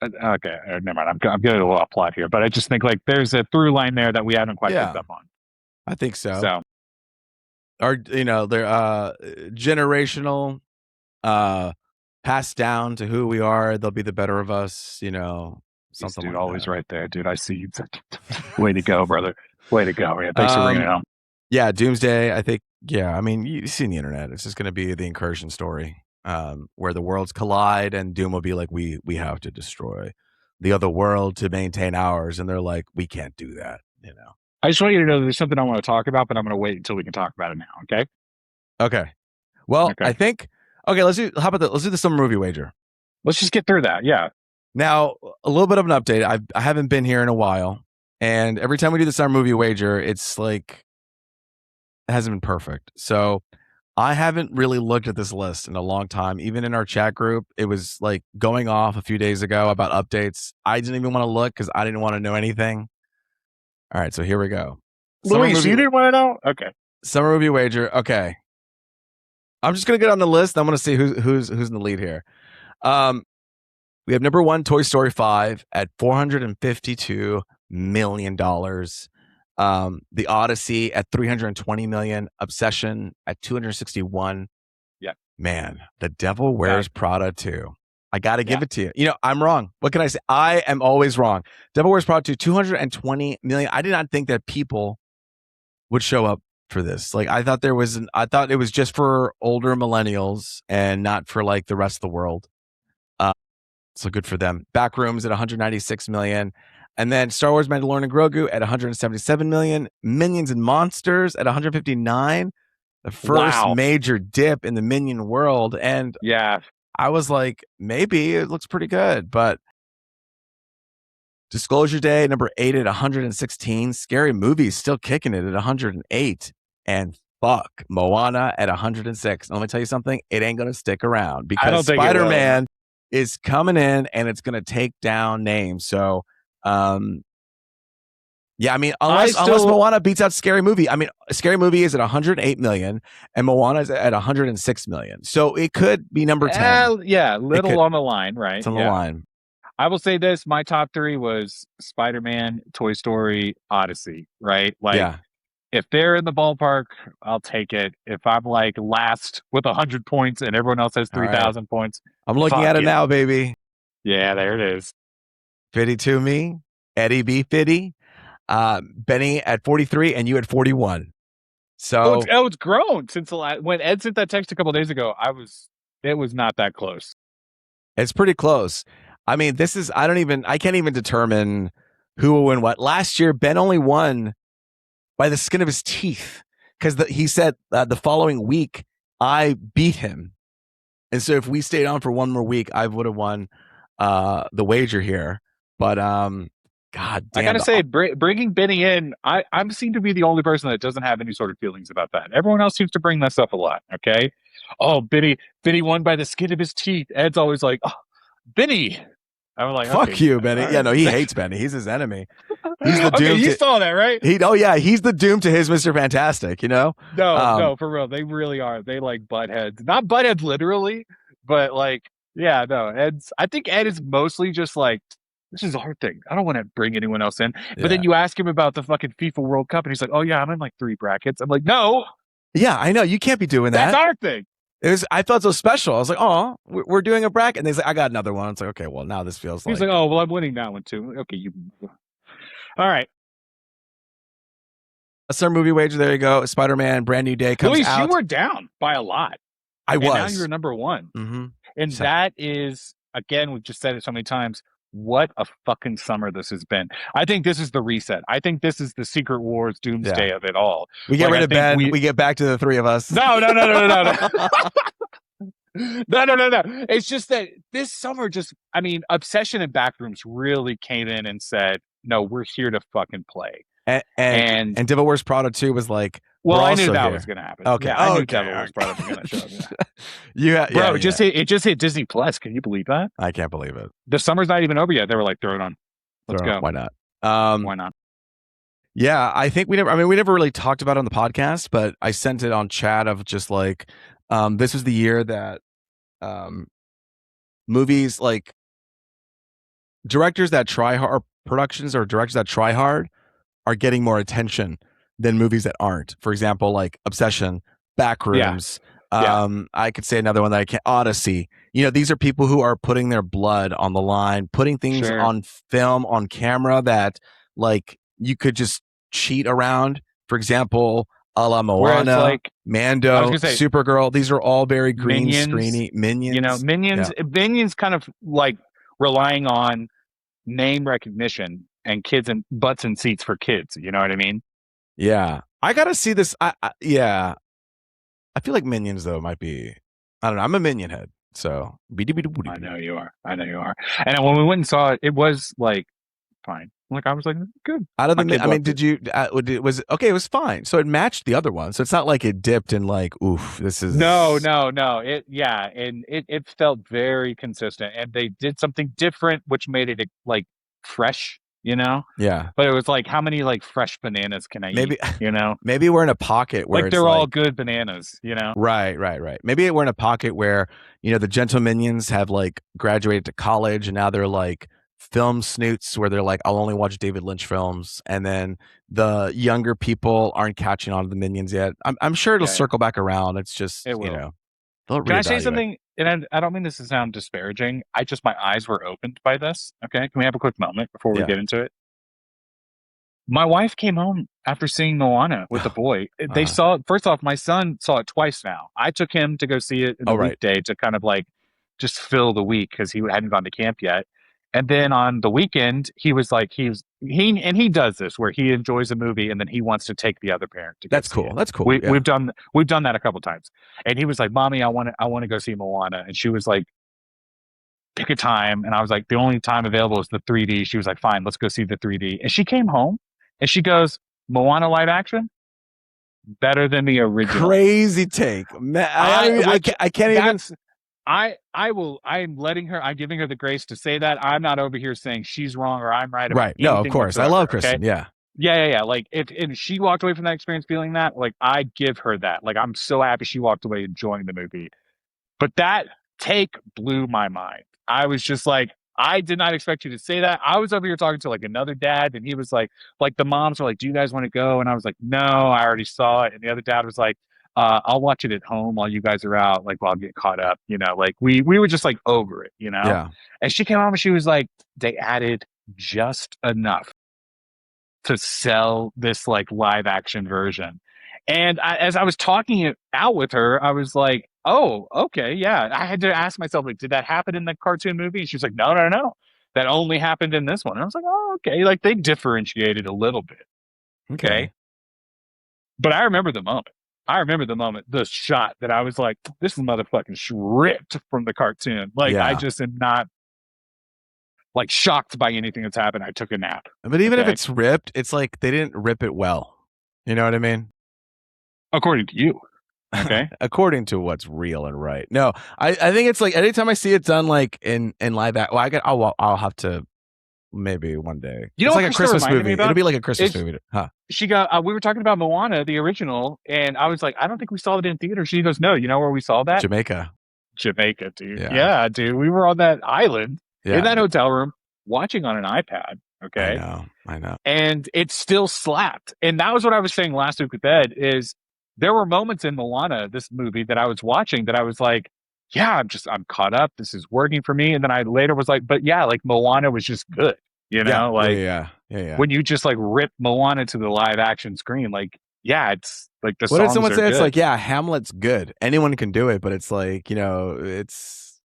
Okay, never mind. I'm getting a little off plot here, but I just think like there's a through line there that we haven't quite picked Yeah, up on. I think so. So, Or they're generational, passed down to who we are. They'll be the better of us. Something dude, like always that. right there, dude. I see you. Way to go, brother. Way to go, man. Thanks for bringing it home. Yeah, Doomsday. I think. Yeah, I mean, you see on the internet, it's just going to be the incursion story, where the worlds collide, and Doom will be like, "We have to destroy the other world to maintain ours," and they're like, "We can't do that." I just want you to know there's something I want to talk about, but I'm going to wait until we can talk about it now. Okay. Okay. Well, Okay. I think. Okay, let's do. How about let's do the summer movie wager. Let's just get through that. Yeah. Now, a little bit of an update. I haven't been here in a while, and every time we do the summer movie wager, it's like it hasn't been perfect. So I haven't really looked at this list in a long time. Even in our chat group, it was like going off a few days ago about updates. I didn't even want to look because I didn't want to know anything. All right, so here we go. Luis, you didn't want to know? Okay. Summer movie wager. Okay. I'm just gonna get on the list. I'm gonna see who's in the lead here. We have number 1, Toy Story 5 at $452 million. The Odyssey at $320 million. Obsession at $261. Yeah. Man, The Devil Wears Prada 2. I got to give it to you. I'm wrong. What can I say? I am always wrong. Devil Wears Prada 2, $220 million. I did not think that people would show up for this. Like I thought it was just for older millennials and not for like the rest of the world. So good for them. Backrooms at 196 million. And then Star Wars Mandalorian and Grogu at 177 million. Minions and Monsters at 159. The first major dip in the Minion world. And I was like, maybe it looks pretty good. But Disclosure Day, number 8 at 116. Scary Movie still kicking it at 108. And fuck, Moana at 106. And let me tell you something, it ain't going to stick around because Spider-Man is coming in and it's going to take down names. So, yeah, I mean, unless Moana beats out Scary Movie. I mean, Scary Movie is at 108 million and Moana is at 106 million. So it could be number 10. Yeah, little on the line, right? It's on the line. I will say this, my top 3 was Spider-Man, Toy Story, Odyssey, right? Like, if they're in the ballpark, I'll take it. If I'm like last with 100 points and everyone else has 3,000 points. I'm looking at it now, baby. Yeah, there it is. 52 me, Eddie B. 50, Benny at 43, and you at 41. So it's grown since when Ed sent that text a couple of days ago. It was not that close. It's pretty close. I mean, I can't even determine who will win what. Last year, Ben only won by the skin of his teeth because he said the following week I beat him, and so if we stayed on for one more week, I would have won the wager here. But God damn, I gotta say, bringing Benny in, I seem to be the only person that doesn't have any sort of feelings about that. Everyone else seems to bring this up a lot. Okay, Benny won by the skin of his teeth. Ed's always like, oh, Benny. I'm like, fuck you, Benny. Right. Yeah, no, he hates Benny. He's his enemy. He's the doom. You saw that, right? He's the doom to his Mr. Fantastic. No, for real, they really are. They like butt heads, not butt heads literally, but like, yeah, no. I think Ed is mostly just like, this is our thing. I don't want to bring anyone else in. But then you ask him about the fucking FIFA World Cup, and he's like, oh yeah, I'm in like 3 brackets. I'm like, no. Yeah, I know. You can't be doing that. That's our thing. I felt so special. I was like, oh, we're doing a bracket. And he's like, I got another one. It's like, okay, well, now this feels like. He's like, oh, well, I'm winning that one too. Okay, you. All right. A summer movie wager. There you go. Spider-Man, Brand New Day comes out. You were down by a lot. I was. Now you're number 1. Mm-hmm. And that is, again, we've just said it so many times, what a fucking summer this has been. I think this is the reset. I think this is the Secret Wars doomsday of it all. We get rid of Ben. We get back to the 3 of us. No. No. It's just that this summer Obsession and Backrooms really came in and said, no, we're here to fucking play. And Devil Wears Prada 2 was like, well, I knew that was going to happen. Okay. Yeah, I knew Devil Wears Prada was going to show up. It just hit Disney Plus. Can you believe that? I can't believe it. The summer's not even over yet. They were like, throw it on. Let's go. Why not? Why not? Yeah, I think we never really talked about it on the podcast, but I sent it on chat of just like, this was the year that movies like directors that try hard, productions or directors that try hard are getting more attention than movies that aren't. For example, like Obsession, Yeah. Backrooms. Yeah. I could say another one that I can't. Odyssey. You know, these are people who are putting their blood on the line, putting things Sure. on film, on camera that like you could just cheat around. For example, a la Whereas Moana, like I was Mando, gonna say Supergirl. These are all very green Minions, screeny Minions. Yeah, Minions kind of like relying on name recognition and kids and butts and seats for kids. You know what I mean? yeah. I gotta see this. Yeah. I feel like Minions though might be. I don't know. I'm a Minion head, so I know you are. I know you are. And when we went and saw it, it was like fine. Like I was like, good. out of My the. kid I mean, loved did it. you? Was it okay? It was fine. So it matched the other one. So it's not like it dipped and like, oof, this No, is. no, no. It felt very consistent, and they did something different, which made it like fresh, you know. Yeah, But it was like, how many like fresh bananas can I eat? maybe, You know, maybe we're in a pocket where like it's they're all like, good bananas. You know. right. Maybe we're in a pocket where the gentle minions have like graduated to college and now they're like film snoots where they're like, I'll only watch David Lynch films, and then the younger people aren't catching on to the minions yet. I'm sure it'll Yeah, yeah, circle back around. It's just it will. they'll Can I say reevaluate. something? And I don't mean this to sound disparaging. I just my eyes were opened by this. Okay, can we have a quick moment before we Yeah. get into it? My wife came home after seeing Moana with the boy. They saw it. First off, my son saw it twice now. I took him to go see it in the Oh, right. weekday to kind of like just fill the week because he hadn't gone to camp yet. And then on the weekend, he was like, he does this where he enjoys a movie and then he wants to take the other parent to go That's see cool. it. That's cool. Yeah. We've done that a couple times. And he was like, "Mommy, I want to go see Moana." And she was like, "Pick a time." And I was like, "The only time available is the 3D." She was like, "Fine, let's go see the 3D." And she came home and she goes, "Moana live action better than the original." Crazy take. Man, Which I can't even. that's I'm giving her the grace to say that. I'm not over here saying she's wrong or I'm right about Right. No, of anything course. I whatsoever. love Okay. Kristen. Yeah. Yeah. Like if she walked away from that experience feeling that, like I give her that. Like I'm so happy she walked away enjoying the movie. But that take blew my mind. I was just like, I did not expect you to say that. I was over here talking to like another dad, and he was like the moms were like, "Do you guys want to go?" And I was like, "No, I already saw it." And the other dad was like, "I'll watch it at home while you guys are out. Like, while I get caught up." You know, like we were just like over it, you know. Yeah. And she came home and she was like, "They added just enough to sell this like live action version." And as I was talking it out with her, I was like, "Oh, okay, yeah." I had to ask myself, like, did that happen in the cartoon movie? And she was like, "No, no, no, that only happened in this one." And I was like, "Oh, okay." Like they differentiated a little bit, okay. Okay. But I remember the moment. I remember the moment, the shot that I was like, "This is motherfucking ripped from the cartoon." Like I Yeah. just am not like shocked by anything that's happened. I took a nap. But even if Okay, it's ripped, it's like they didn't rip it well. You know what I mean? according to you. Okay. According to what's real and right. No, I think it's like anytime I see it done like in live act. Well, I'll have to maybe one day. You know It's what like a Krista Christmas reminded me movie. It'll about? be like a Christmas It's movie, huh? she got we were talking about Moana, the original, and I was like, I don't think we saw it in theater. She goes, "No, you know where we saw that? Jamaica. Jamaica, dude. Yeah. Yeah, dude. We were on that island in Yeah. that hotel room watching on an iPad. I Okay. know. I know. And it still slapped. And that was what I was saying last week with Ed is there were moments in Moana, this movie that I was watching that I was like, yeah, I'm caught up. This is working for me. And then I later was like, but yeah, like Moana was just good. You Yeah. know, like Yeah. when you just like rip Moana to the live action screen, like, yeah, it's like the What did songs someone are say? It's good. like, yeah, Hamlet's good. Anyone can do it, but it's like, it's.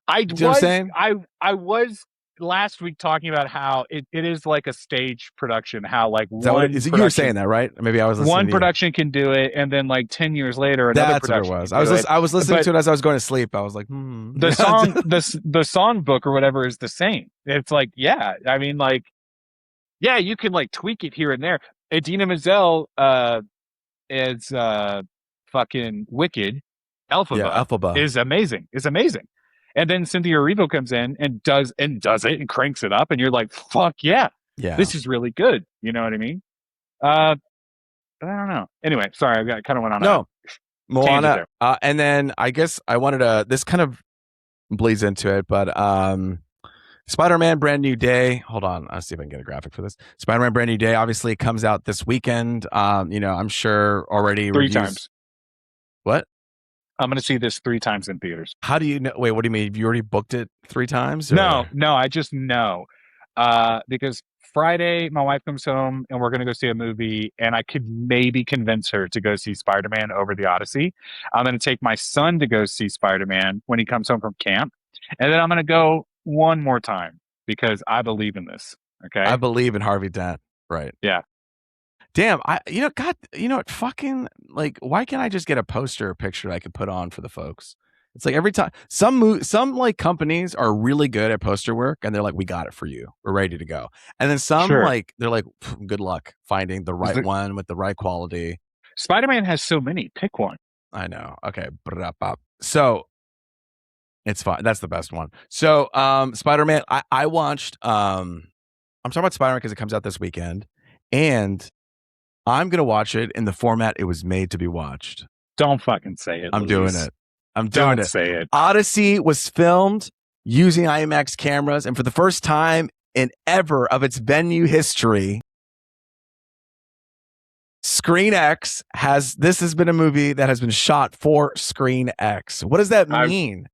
I Do you know what I'm was saying? I was last week talking about how it is like a stage production, how like Is that what is it? You were saying that, right? Maybe I was listening one to you. production can do it, and then like 10 years later, another That's what it production was. can do it. I was listening But to it as I was going to sleep. I was like, the song book or whatever is the same. It's like, yeah, I mean, like, yeah, you can like tweak it here and there. Idina Menzel is fucking wicked. yeah, Elphaba Alphaba. is amazing. And then Cynthia Erivo comes in and does it and cranks it up, and you're like, fuck yeah, Yeah. this is really good. You know what I mean? But I don't know. Anyway, sorry, I kind of went on No, a tangent Moana. there. And then I guess I wanted to this kind of bleeds into it. But Spider-Man Brand New Day. Hold on. I'll see if I can get a graphic for this. Spider-Man Brand New Day obviously comes out this weekend. I'm sure already Three reviews. times. What? I'm going to see this 3 times in theaters. How do you know? Wait, what do you mean? Have you already booked it 3 times? Or? No, I just know. Because Friday, my wife comes home and we're going to go see a movie, and I could maybe convince her to go see Spider-Man over the Odyssey. I'm going to take my son to go see Spider-Man when he comes home from camp. And then I'm going to go one more time because I believe in this. Okay. I believe in Harvey Dent. Right. Yeah. Damn, God, fucking, like, why can't I just get a poster or picture I could put on for the folks? It's like every time some like companies are really good at poster work and they're like, we got it for you. We're ready to go. And then some like, they're like, good luck finding the right one with the right quality. Spider-Man has so many. Pick one. I know. Okay. So it's fine. That's the best one. So Spider-Man, I watched, I'm talking about Spider-Man because it comes out this weekend. And I'm going to watch it in the format it was made to be watched. Don't fucking say it. I'm doing it. Don't say it. Odyssey was filmed using IMAX cameras. And for the first time in ever of its venue history, Screen X this has been a movie that has been shot for Screen X. What does that mean?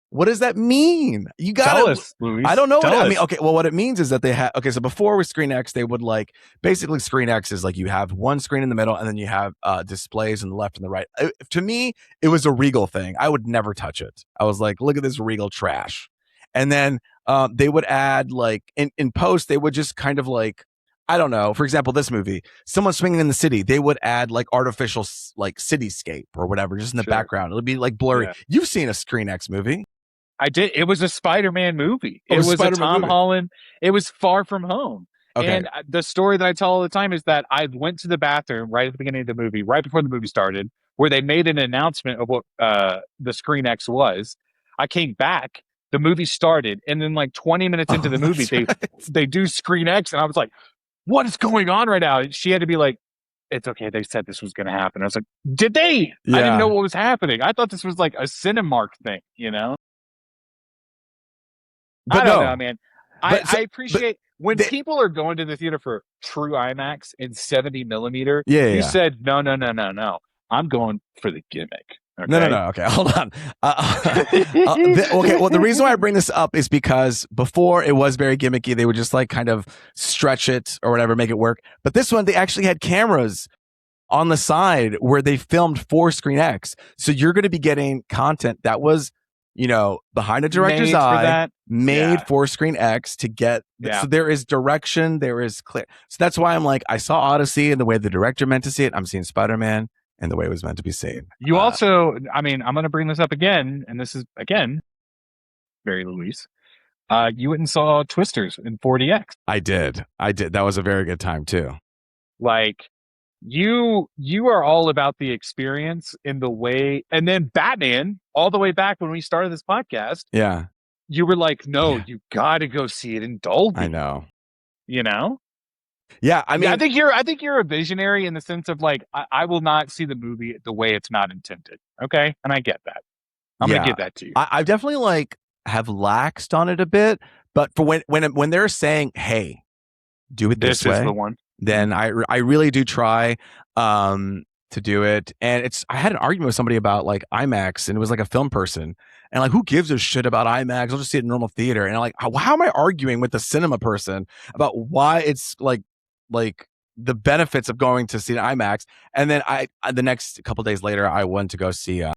What does that mean? You got us, Luis. I don't know what I mean. Okay, well, what it means is that they have. Okay, so before with Screen X, they would like basically Screen X is like you have one screen in the middle, and then you have displays on the left and the right. To me, it was a Regal thing. I would never touch it. I was like, look at this Regal trash. And then they would add like in post, they would just kind of like, I don't know. For example, this movie, someone swinging in the city, they would add like artificial like cityscape or whatever, just in the background. It would be like blurry. Yeah. You've seen a Screen X movie. I did. It was a Spider-Man movie. It was a Tom Holland. It was Far From Home. Okay. And the story that I tell all the time is that I went to the bathroom right at the beginning of the movie, right before the movie started, where they made an announcement of what the Screen X was. I came back, the movie started, and then like 20 minutes into the movie, they do Screen X, and I was like, what is going on right now? And she had to be like, it's okay. They said this was going to happen. I was like, did they? Yeah. I didn't know what was happening. I thought this was like a Cinemark thing, you know? But I don't know, man. I appreciate when people are going to the theater for true IMAX in 70 millimeter. You said, no. I'm going for the gimmick. Okay? No. Okay, hold on. Okay, well, the reason why I bring this up is because before it was very gimmicky. They would just like kind of stretch it or whatever, make it work. But this one, they actually had cameras on the side where they filmed for Screen X. So you're going to be getting content that was, behind a director's eye, made for Screen X to get. So there is direction, there is clear. So that's why I'm like, I saw Odyssey and the way the director meant to see it. I'm seeing Spider-Man and the way it was meant to be seen. You also, I'm going to bring this up again, and this is again, very Luis. You went and saw Twisters in 4DX. I did. That was a very good time too. Like, you are all about the experience in the way, and then Batman, all the way back when we started this podcast. Yeah. You were like, no, you got to go see it in Dolby. I know. Yeah, I mean, I think you're a visionary in the sense of like, I will not see the movie the way it's not intended. Okay, and I get that. I'm gonna give that to you. I definitely like have laxed on it a bit, but for when they're saying, "Hey, do it this way," is the one. Then I really do try to do it. And I had an argument with somebody about like IMAX, and it was like a film person, and like, who gives a shit about IMAX? I'll just see it in normal theater. And I'm like, how am I arguing with the cinema person about why it's like the benefits of going to see an IMAX? And then the next couple of days later, I went to go see. I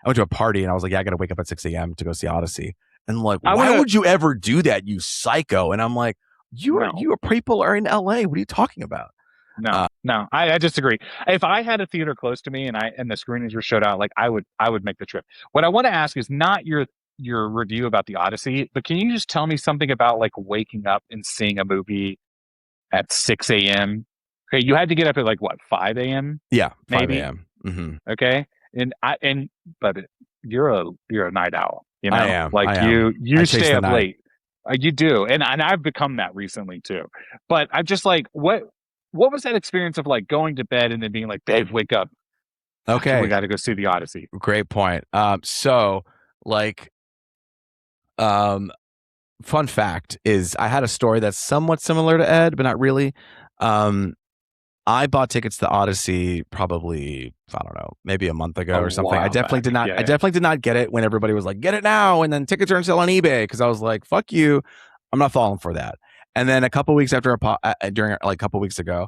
went to a party, and I was like, yeah, I got to wake up at 6 a.m. to go see Odyssey. And like, why would you ever do that, you psycho? And I'm like, you people are in LA. What are you talking about? No, I disagree. If I had a theater close to me and the screenings were showed out, like I would make the trip. What I want to ask is not your review about the Odyssey, but can you just tell me something about like waking up and seeing a movie at 6 a.m.? Okay, you had to get up at like what, 5 a.m.? Yeah, 5 maybe. a.m. Mm-hmm. Okay, but you're a night owl. I am. Like I am. You stay up late. You do, and I've become that recently too. But I'm just like, what was that experience of like going to bed and then being like, babe, wake up? Okay, we got to go see the Odyssey. Great point. So like, Um, fun fact is I had a story that's somewhat similar to Ed, but not really. I bought tickets to Odyssey probably, I don't know, maybe a month ago or something. I definitely did not. I definitely did not get it when everybody was like, "Get it now!" And then tickets are on sale on eBay because I was like, "Fuck you, I'm not falling for that." And then a couple weeks after during like a couple weeks ago,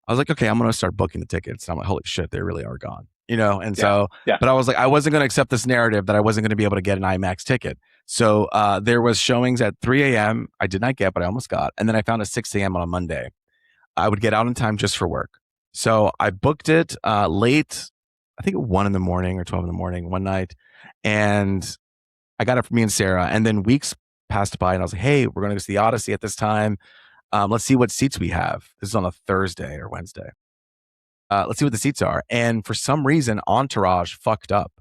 I was like, "Okay, I'm gonna start booking the tickets." And I'm like, "Holy shit, they really are gone," you know. And so, but I was like, I wasn't gonna accept this narrative that I wasn't gonna be able to get an IMAX ticket. So there was showings at 3 a.m. I did not get, but I almost got, and then I found a 6 a.m. on a Monday. I would get out in time just for work. So I booked it late, I think 1 in the morning or 12 in the morning one night. And I got it for me and Sarah. And then weeks passed by and I was like, hey, we're going to go see the Odyssey at this time. Let's see what seats we have. This is on a Thursday or Wednesday. Let's see what the seats are. And for some reason, Entourage fucked up.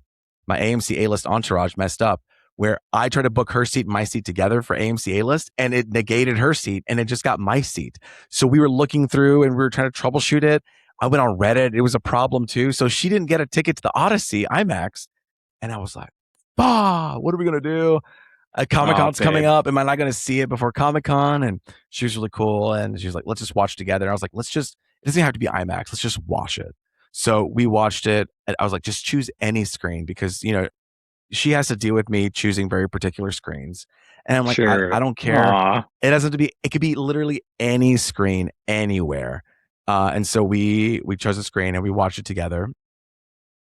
My AMC A-list Entourage messed up where I tried to book her seat and my seat together for AMC A-list and it negated her seat and it just got my seat. So we were looking through and we were trying to troubleshoot it. I went on Reddit. It was a problem too. So she didn't get a ticket to the Odyssey IMAX. And I was like, what are we going to do? Comic-Con's coming up. Am I not going to see it before Comic-Con? And she was really cool. And she was like, let's just watch together. And I was like, it doesn't have to be IMAX. Let's just watch it. So we watched it. And I was like, just choose any screen because, you know, she has to deal with me choosing very particular screens. And I'm like, sure. I don't care. Aww. It doesn't have to be, it could be literally any screen anywhere. And so we chose a screen and we watched it together.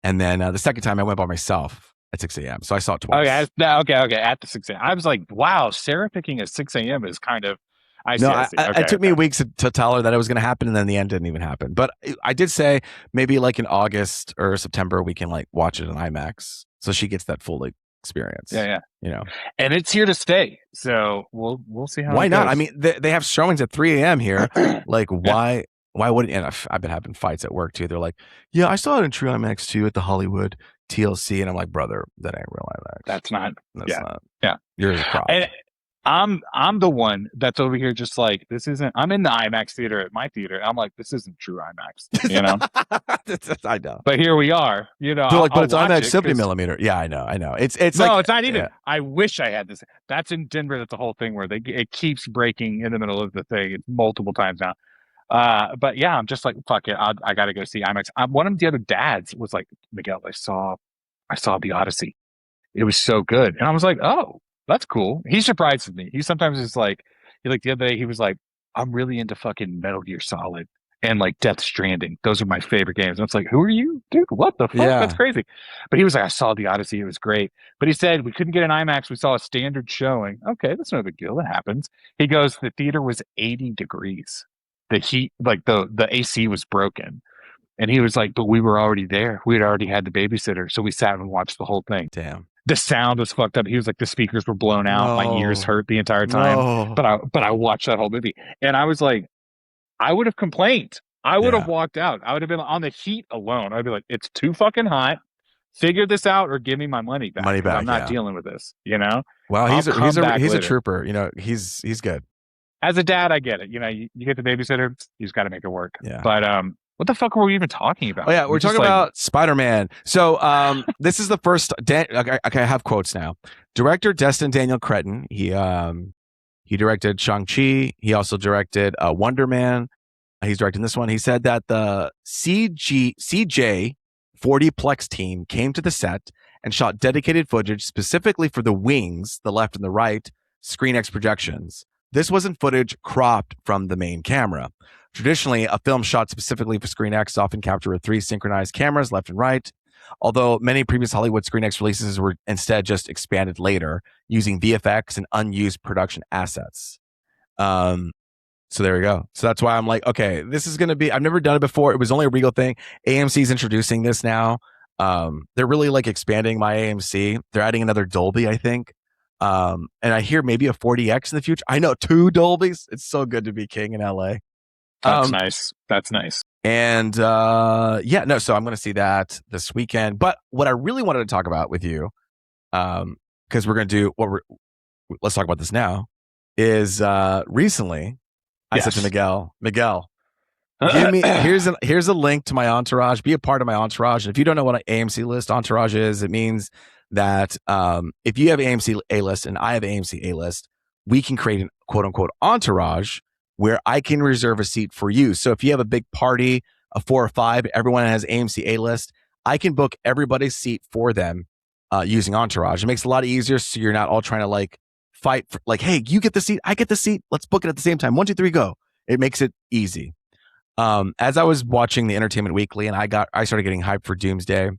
And then the second time I went by myself at 6 a.m. So I saw it twice. Okay. At the 6 a.m. I was like, wow, Sarah picking at 6 a.m. is kind of, it took me weeks to tell her that it was going to happen, and then the end didn't even happen. But I did say maybe like in August or September we can like watch it in IMAX, so she gets that full experience. Yeah. You know, and it's here to stay. So we'll see how. Why not? I mean, they have showings at 3 a.m. here. Like, why wouldn't? And I've been having fights at work too. They're like, yeah, I saw it in True IMAX too at the Hollywood TLC, and I'm like, brother, that ain't real IMAX. That's not. Yeah, you're a prop. And I'm the one that's over here just like, this isn't, I'm in the IMAX theater at my theater. I'm like, this isn't true IMAX, you know? I know. But here we are, you know. Like, but it's IMAX 70 millimeter. Yeah, I know. It's no, like, it's not even. Yeah. I wish I had this. That's in Denver. That's the whole thing where it keeps breaking in the middle of the thing multiple times now. But yeah, I'm just like, fuck it. I got to go see IMAX. One of the other dads was like, Miguel, I saw the Odyssey. It was so good. And I was like, oh, that's cool. He surprises me. He sometimes is like the other day, he was like, I'm really into fucking Metal Gear Solid and like Death Stranding. Those are my favorite games. And it's like, who are you? Dude, what the fuck? Yeah. That's crazy. But he was like, I saw the Odyssey. It was great. But he said, we couldn't get an IMAX. We saw a standard showing. Okay, that's no big deal. That happens. He goes, the theater was 80 degrees. The heat, like the AC was broken. And he was like, but we were already there. We had already had the babysitter. So we sat and watched the whole thing. Damn. The sound was fucked up. He was like, the speakers were blown out. My ears hurt the entire time. But I watched that whole movie. And I was like, I would have complained. I would have walked out. I would have been on the heat alone. I'd be like, it's too fucking hot. Figure this out or give me my money back. I'm not dealing with this, you know? Wow, he's a trooper. You know, he's good. As a dad, I get it. You know, you get the babysitter, you just got to make it work. Yeah. But what the fuck were we even talking about? Oh yeah, we're talking about Spider-Man. So this is the first. Okay, I have quotes now. Director Destin Daniel Cretton. He directed Shang-Chi. He also directed Wonder Man. He's directing this one. He said that the CJ 40plex team came to the set and shot dedicated footage specifically for the wings, the left and the right, ScreenX projections. This wasn't footage cropped from the main camera. Traditionally, a film shot specifically for ScreenX often captured with 3 synchronized cameras, left and right, although many previous Hollywood ScreenX releases were instead just expanded later using VFX and unused production assets. So there we go. So that's why I'm like, okay, this is going to be, I've never done it before. It was only a Regal thing. AMC's introducing this now. They're really like expanding my AMC. They're adding another Dolby, I think. And I hear maybe a 40X in the future. I know 2 Dolbys. It's so good to be king in LA. That's nice. That's nice. And so I'm going to see that this weekend. But what I really wanted to talk about with you, because we're going to do let's talk about this now, is recently I said to Miguel, give me here's a link to my Entourage. Be a part of my Entourage. And if you don't know what an AMC list Entourage is, it means that if you have AMC A-List and I have AMC A-List, we can create an quote unquote entourage where I can reserve a seat for you. So if you have a big party, a 4 or 5, everyone has AMC A-List, I can book everybody's seat for them using Entourage. It makes it a lot easier, so you're not all trying to like fight for, like, hey, you get the seat, I get the seat, let's book it at the same time. 1, 2, 3, go. It makes it easy. As I was watching the Entertainment Weekly and I started getting hyped for Doomsday,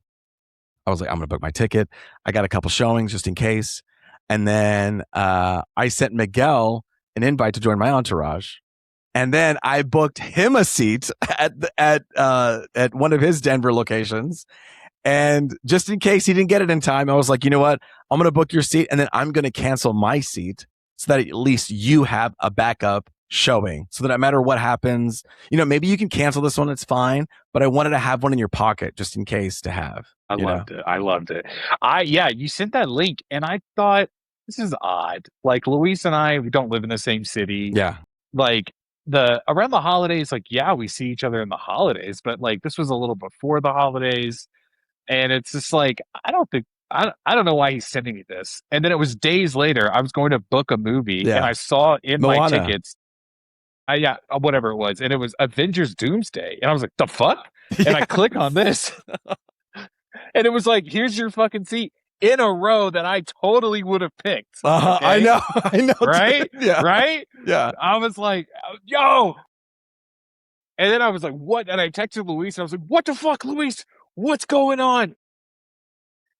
I was like, I'm going to book my ticket. I got a couple showings just in case. And then I sent Miguel an invite to join my entourage. And then I booked him a seat at one of his Denver locations. And just in case he didn't get it in time, I was like, you know what? I'm going to book your seat and then I'm going to cancel my seat so that at least you have a backup showing, so that no matter what happens, maybe you can cancel this one. It's fine. But I wanted to have one in your pocket just in case to have. I loved it. You sent that link and I thought, this is odd. Like Luis and I, we don't live in the same city. Yeah. Like around the holidays, like, yeah, we see each other in the holidays, but like this was a little before the holidays. And it's just like, I don't know why he's sending me this. And then it was days later, I was going to book a movie and I saw in my tickets, whatever it was. And it was Avengers Doomsday. And I was like, the fuck? And I click on this and it was like, here's your fucking seat in a row that I totally would have picked. Okay? I know. Right? Yeah. Right? Yeah. I was like, yo. And then I was like, what? And I texted Luis and I was like, what the fuck, Luis? What's going on?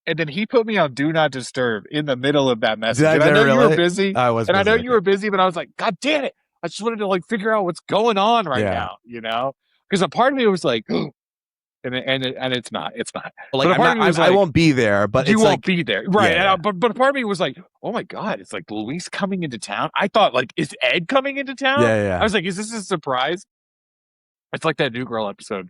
And then he put me on Do Not Disturb in the middle of that message. And I know you were busy. I was busy. I know you were busy, but I was like, God damn it. I just wanted to like figure out what's going on right now, Because a part of me was like, and it's not. Like, I won't be there, but you won't be there, right? Yeah. But a part of me was like, oh my God, it's like Luis coming into town. I thought, like, is Ed coming into town? Yeah. I was like, is this a surprise? It's like that New Girl episode.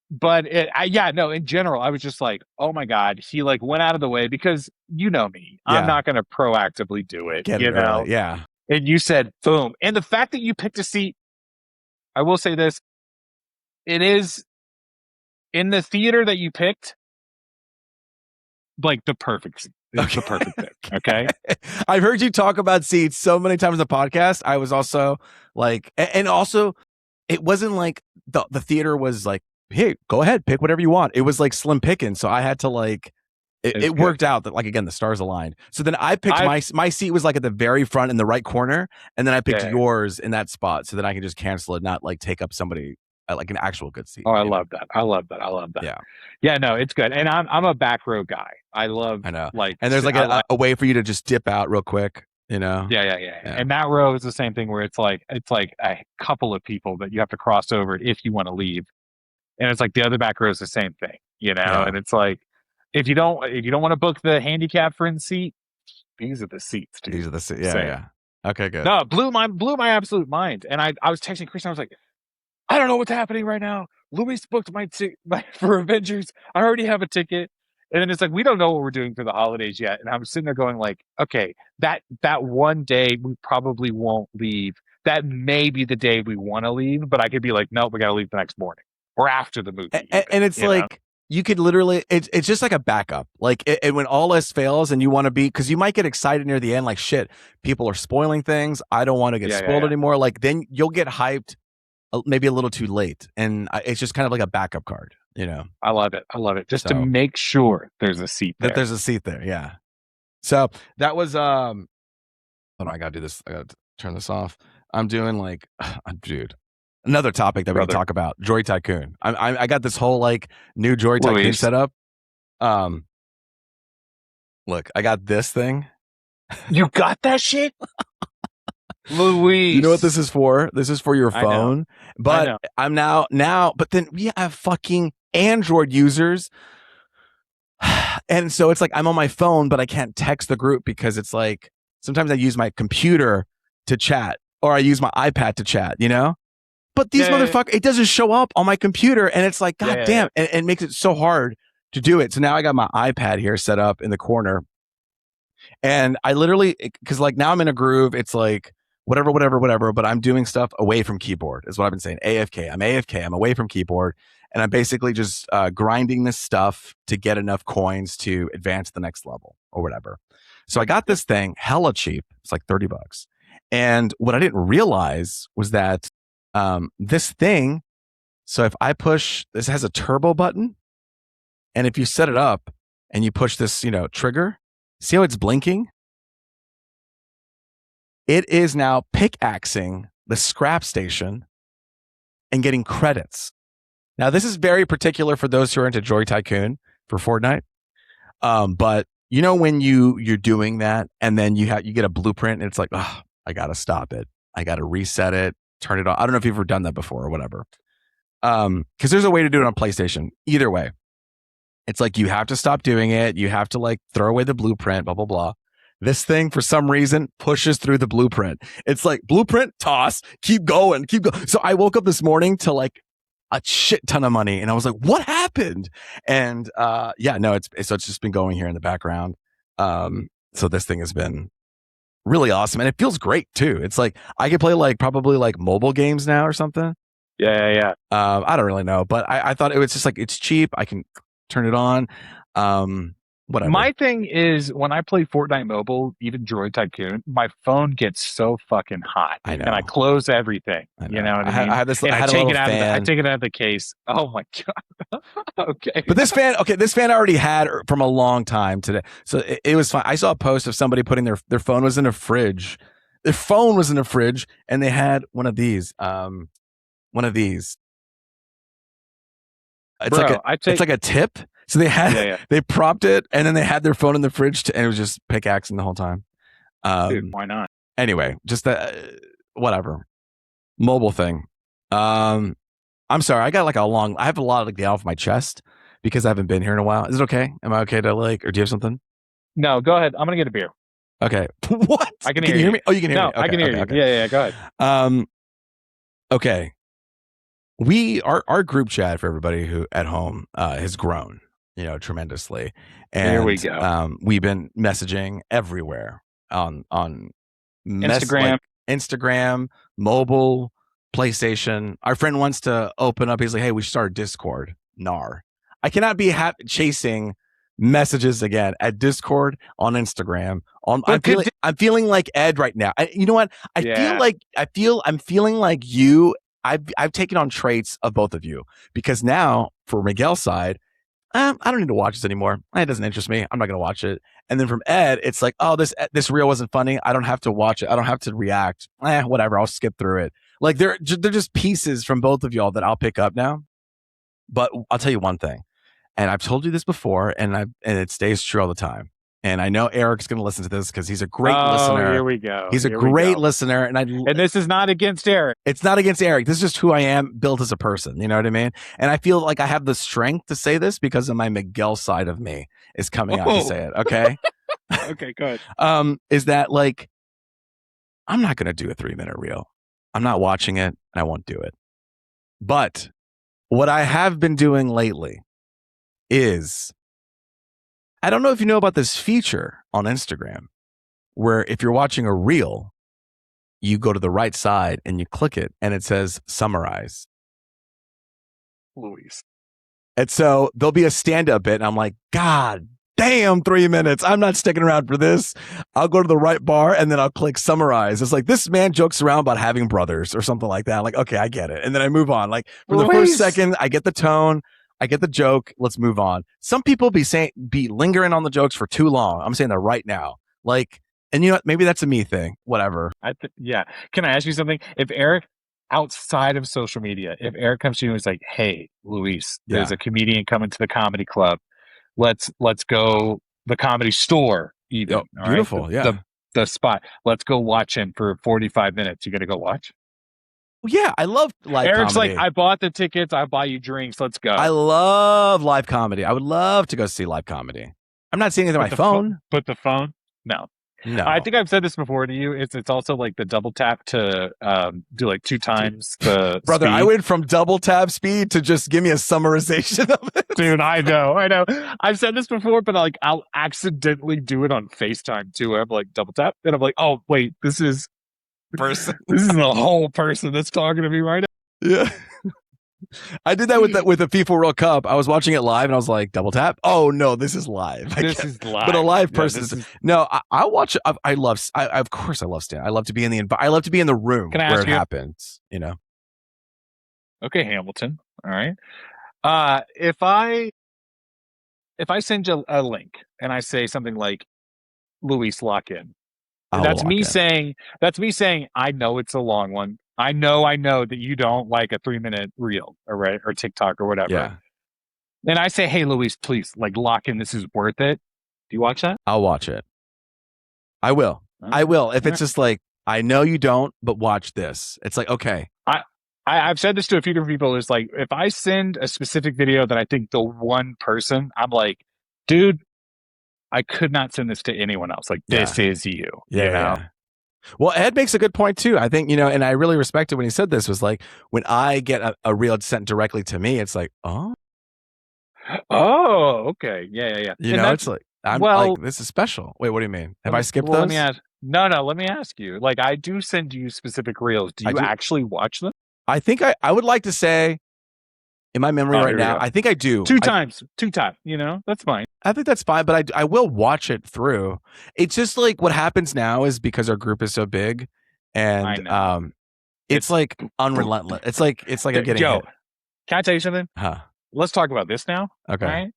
But in general, I was just like, oh my God, he like went out of the way because you know me, I'm not going to proactively do it, early. Yeah. And you said, boom. And the fact that you picked a seat, I will say this, it is in the theater that you picked, like the perfect seat. It's the perfect thing. Okay. I've heard you talk about seats so many times in the podcast. I was also like, and also it wasn't like the theater was like, hey, go ahead, pick whatever you want. It was like slim picking. So I had to like, it worked out that like, again, the stars aligned. So then I picked my seat was like at the very front in the right corner. And then I picked yours in that spot. So then I can just cancel it, not like take up somebody like an actual good seat. Oh, I love that. Yeah, no, it's good. And I'm a back row guy. I know. Like, and there's like a way for you to just dip out real quick. Yeah. And that row is the same thing where it's like a couple of people that you have to cross over if you want to leave. And it's like the other back row is the same thing, and it's like, if you don't want to book the handicap friend seat, these are the seats, dude. These are the seats. Yeah. Okay, good. No, blew my absolute mind. And I was texting Chris and I was like, I don't know what's happening right now. Luis booked my ticket for Avengers. I already have a ticket. And then it's like, we don't know what we're doing for the holidays yet. And I'm sitting there going like, okay, that one day we probably won't leave. That may be the day we want to leave, but I could be like, no, we got to leave the next morning or after the movie. And it's like, you could literally, it's just like a backup. Like when all else fails and you want to be, because you might get excited near the end, like shit, people are spoiling things. I don't want to get spoiled anymore. Like then you'll get hyped maybe a little too late. And it's just kind of like a backup card, I love it. Just to make sure there's a seat there. That there's a seat there. Yeah. So that was, hold on, I got to do this. I got to turn this off. I'm doing like, dude. Another topic that we can talk about, Joy Tycoon. I got this whole like new Joy Tycoon set up. Look, I got this thing. You got that shit? Luis. You know what this is for? This is for your phone. But I'm now, but then we have fucking Android users. And so it's like I'm on my phone, but I can't text the group because it's like sometimes I use my computer to chat or I use my iPad to chat, But these motherfuckers, it doesn't show up on my computer. And it's like, God damn. And it makes it so hard to do it. So now I got my iPad here set up in the corner. And I literally, because like now I'm in a groove. It's like whatever. But I'm doing stuff away from keyboard, is what I've been saying. AFK. I'm AFK. I'm away from keyboard. And I'm basically just grinding this stuff to get enough coins to advance the next level or whatever. So I got this thing hella cheap. It's like $30. And what I didn't realize was that this thing, so if I push, this has a turbo button. And if you set it up and you push this, trigger, see how it's blinking? It is now pickaxing the scrap station and getting credits. Now, this is very particular for those who are into Joy Tycoon for Fortnite. But when you're doing that and then you get a blueprint and it's like, oh, I got to stop it. I got to reset it, turn it on. I don't know if you've ever done that before or whatever. Because there's a way to do it on PlayStation. Either way, it's like you have to stop doing it. You have to like throw away the blueprint, blah, blah, blah. This thing, for some reason, pushes through the blueprint. It's like blueprint, toss, keep going. So I woke up this morning to like a shit ton of money. And I was like, what happened? And it's just been going here in the background. So this thing has been really awesome. And it feels great too. It's like I could play like probably like mobile games now or something. Yeah. I don't really know, but I thought it was just like, it's cheap. I can turn it on. Whatever. My thing is when I play Fortnite Mobile, even Droid Tycoon, my phone gets so fucking hot. I know. And I close everything. You know what I mean? I had this. And I take it out of the case. Oh my God. Okay. But this fan I already had from a long time today. So it was fine. I saw a post of somebody putting their phone was in a fridge. Their phone was in a fridge and they had one of these. It's like a tip. So they had they propped it and then they had their phone in the fridge and it was just pickaxing the whole time. Dude, why not? Anyway, just whatever. Mobile thing. I'm sorry. I have a lot of like the off my chest because I haven't been here in a while. Is it okay? Am I okay to like, or do you have something? No, go ahead. I'm going to get a beer. Okay. What? I can hear you. Me? Oh, you can hear me? Okay, I can hear you. Okay. Yeah, go ahead. Okay. Our group chat for everybody who at home has grown, tremendously. And here we go. We've been messaging everywhere on Instagram, mobile, PlayStation. Our friend wants to open up. He's like, hey, we should start a Discord. Nar. I cannot be chasing messages again at Discord, on Instagram. I'm feeling like Ed right now. You know what? I'm feeling like you. I've taken on traits of both of you because now for Miguel's side, I don't need to watch this anymore. It doesn't interest me. I'm not going to watch it. And then from Ed, it's like, oh, this reel wasn't funny. I don't have to watch it. I don't have to react. Whatever. I'll skip through it. Like they're just pieces from both of y'all that I'll pick up now. But I'll tell you one thing, and I've told you this before, and it stays true all the time. And I know Eric's going to listen to this because he's a great listener. Here we go. He's a great listener. And this is not against Eric. It's not against Eric. This is just who I am, built as a person. You know what I mean? And I feel like I have the strength to say this because of my Miguel side of me is coming out to say it. Okay? Okay, go ahead. Is that like, I'm not going to do a 3-minute reel. I'm not watching it, and I won't do it. But what I have been doing lately is, I don't know if you know about this feature on Instagram where if you're watching a reel, you go to the right side and you click it and it says summarize. Luis. And so there'll be a stand-up bit and I'm like, God damn, 3 minutes. I'm not sticking around for this. I'll go to the right bar and then I'll click summarize. It's like, this man jokes around about having brothers or something like that. I'm like, okay, I get it. And then I move on. Like for the first second, I get the tone. I get the joke. Let's move on. Some people be lingering on the jokes for too long. I'm saying that right now. Like, and you know what? Maybe that's a me thing. Whatever. Yeah. Can I ask you something? If Eric, outside of social media, if Eric comes to you and is like, hey, Luis, there's a comedian coming to the comedy club. Let's go the Comedy Store. Even. Beautiful. Right? The spot. Let's go watch him for 45 minutes. You got to go watch? Yeah, I love live Eric's comedy. like, I bought the tickets. I buy you drinks. Let's go. I love live comedy. I would love to go see live comedy. I'm not seeing it on my phone. But the phone? No. I think I've said this before to you. It's also like the double tap to do like 2 times the brother. Speed. I went from double tap speed to just give me a summarization of it. Dude, I know. I've said this before, but like I'll accidentally do it on FaceTime too. I'm like double tap, and I'm like, oh wait, this is person. This is a whole person that's talking to me right now. Yeah. I did that with the FIFA World Cup. I was watching it live and I was like, double tap. Oh no, this is live. This is live. But a live person no. I watch. I love. Of course, I love stand. I love to be in I love to be in the room where it happens. You know. Okay, Hamilton. All right. If I send you a link and I say something like Luis lock in, that's me saying I know it's a long one. I know that you don't like a 3-minute reel or TikTok or whatever. Yeah. And I say, hey Luis, please lock in. This is worth it. Do you watch that? I'll watch it. I will. Okay. I will. If it's just like, I know you don't, but watch this. It's like, okay. I've said this to a few different people. It's like, if I send a specific video that I think the one person, I'm like, dude, I could not send this to anyone else. Like, this is you. Yeah. You know? Yeah. Well, Ed makes a good point too. I think, and I really respected when he said this, was like, when I get a reel sent directly to me, it's like, oh, okay. Yeah. It's like, I'm like, this is special. Wait, what do you mean? Have I skipped those? Let me ask. No, let me ask you. Like, I do send you specific reels. Do you actually watch them? I think I would like to say, in my memory right now, I think I do. Two times. That's fine. I think that's fine, but I will watch it through. It's just like what happens now is because our group is so big, and it's like unrelentless. It's like I'm getting hit. Can I tell you something? Huh. Let's talk about this now. Okay. Right?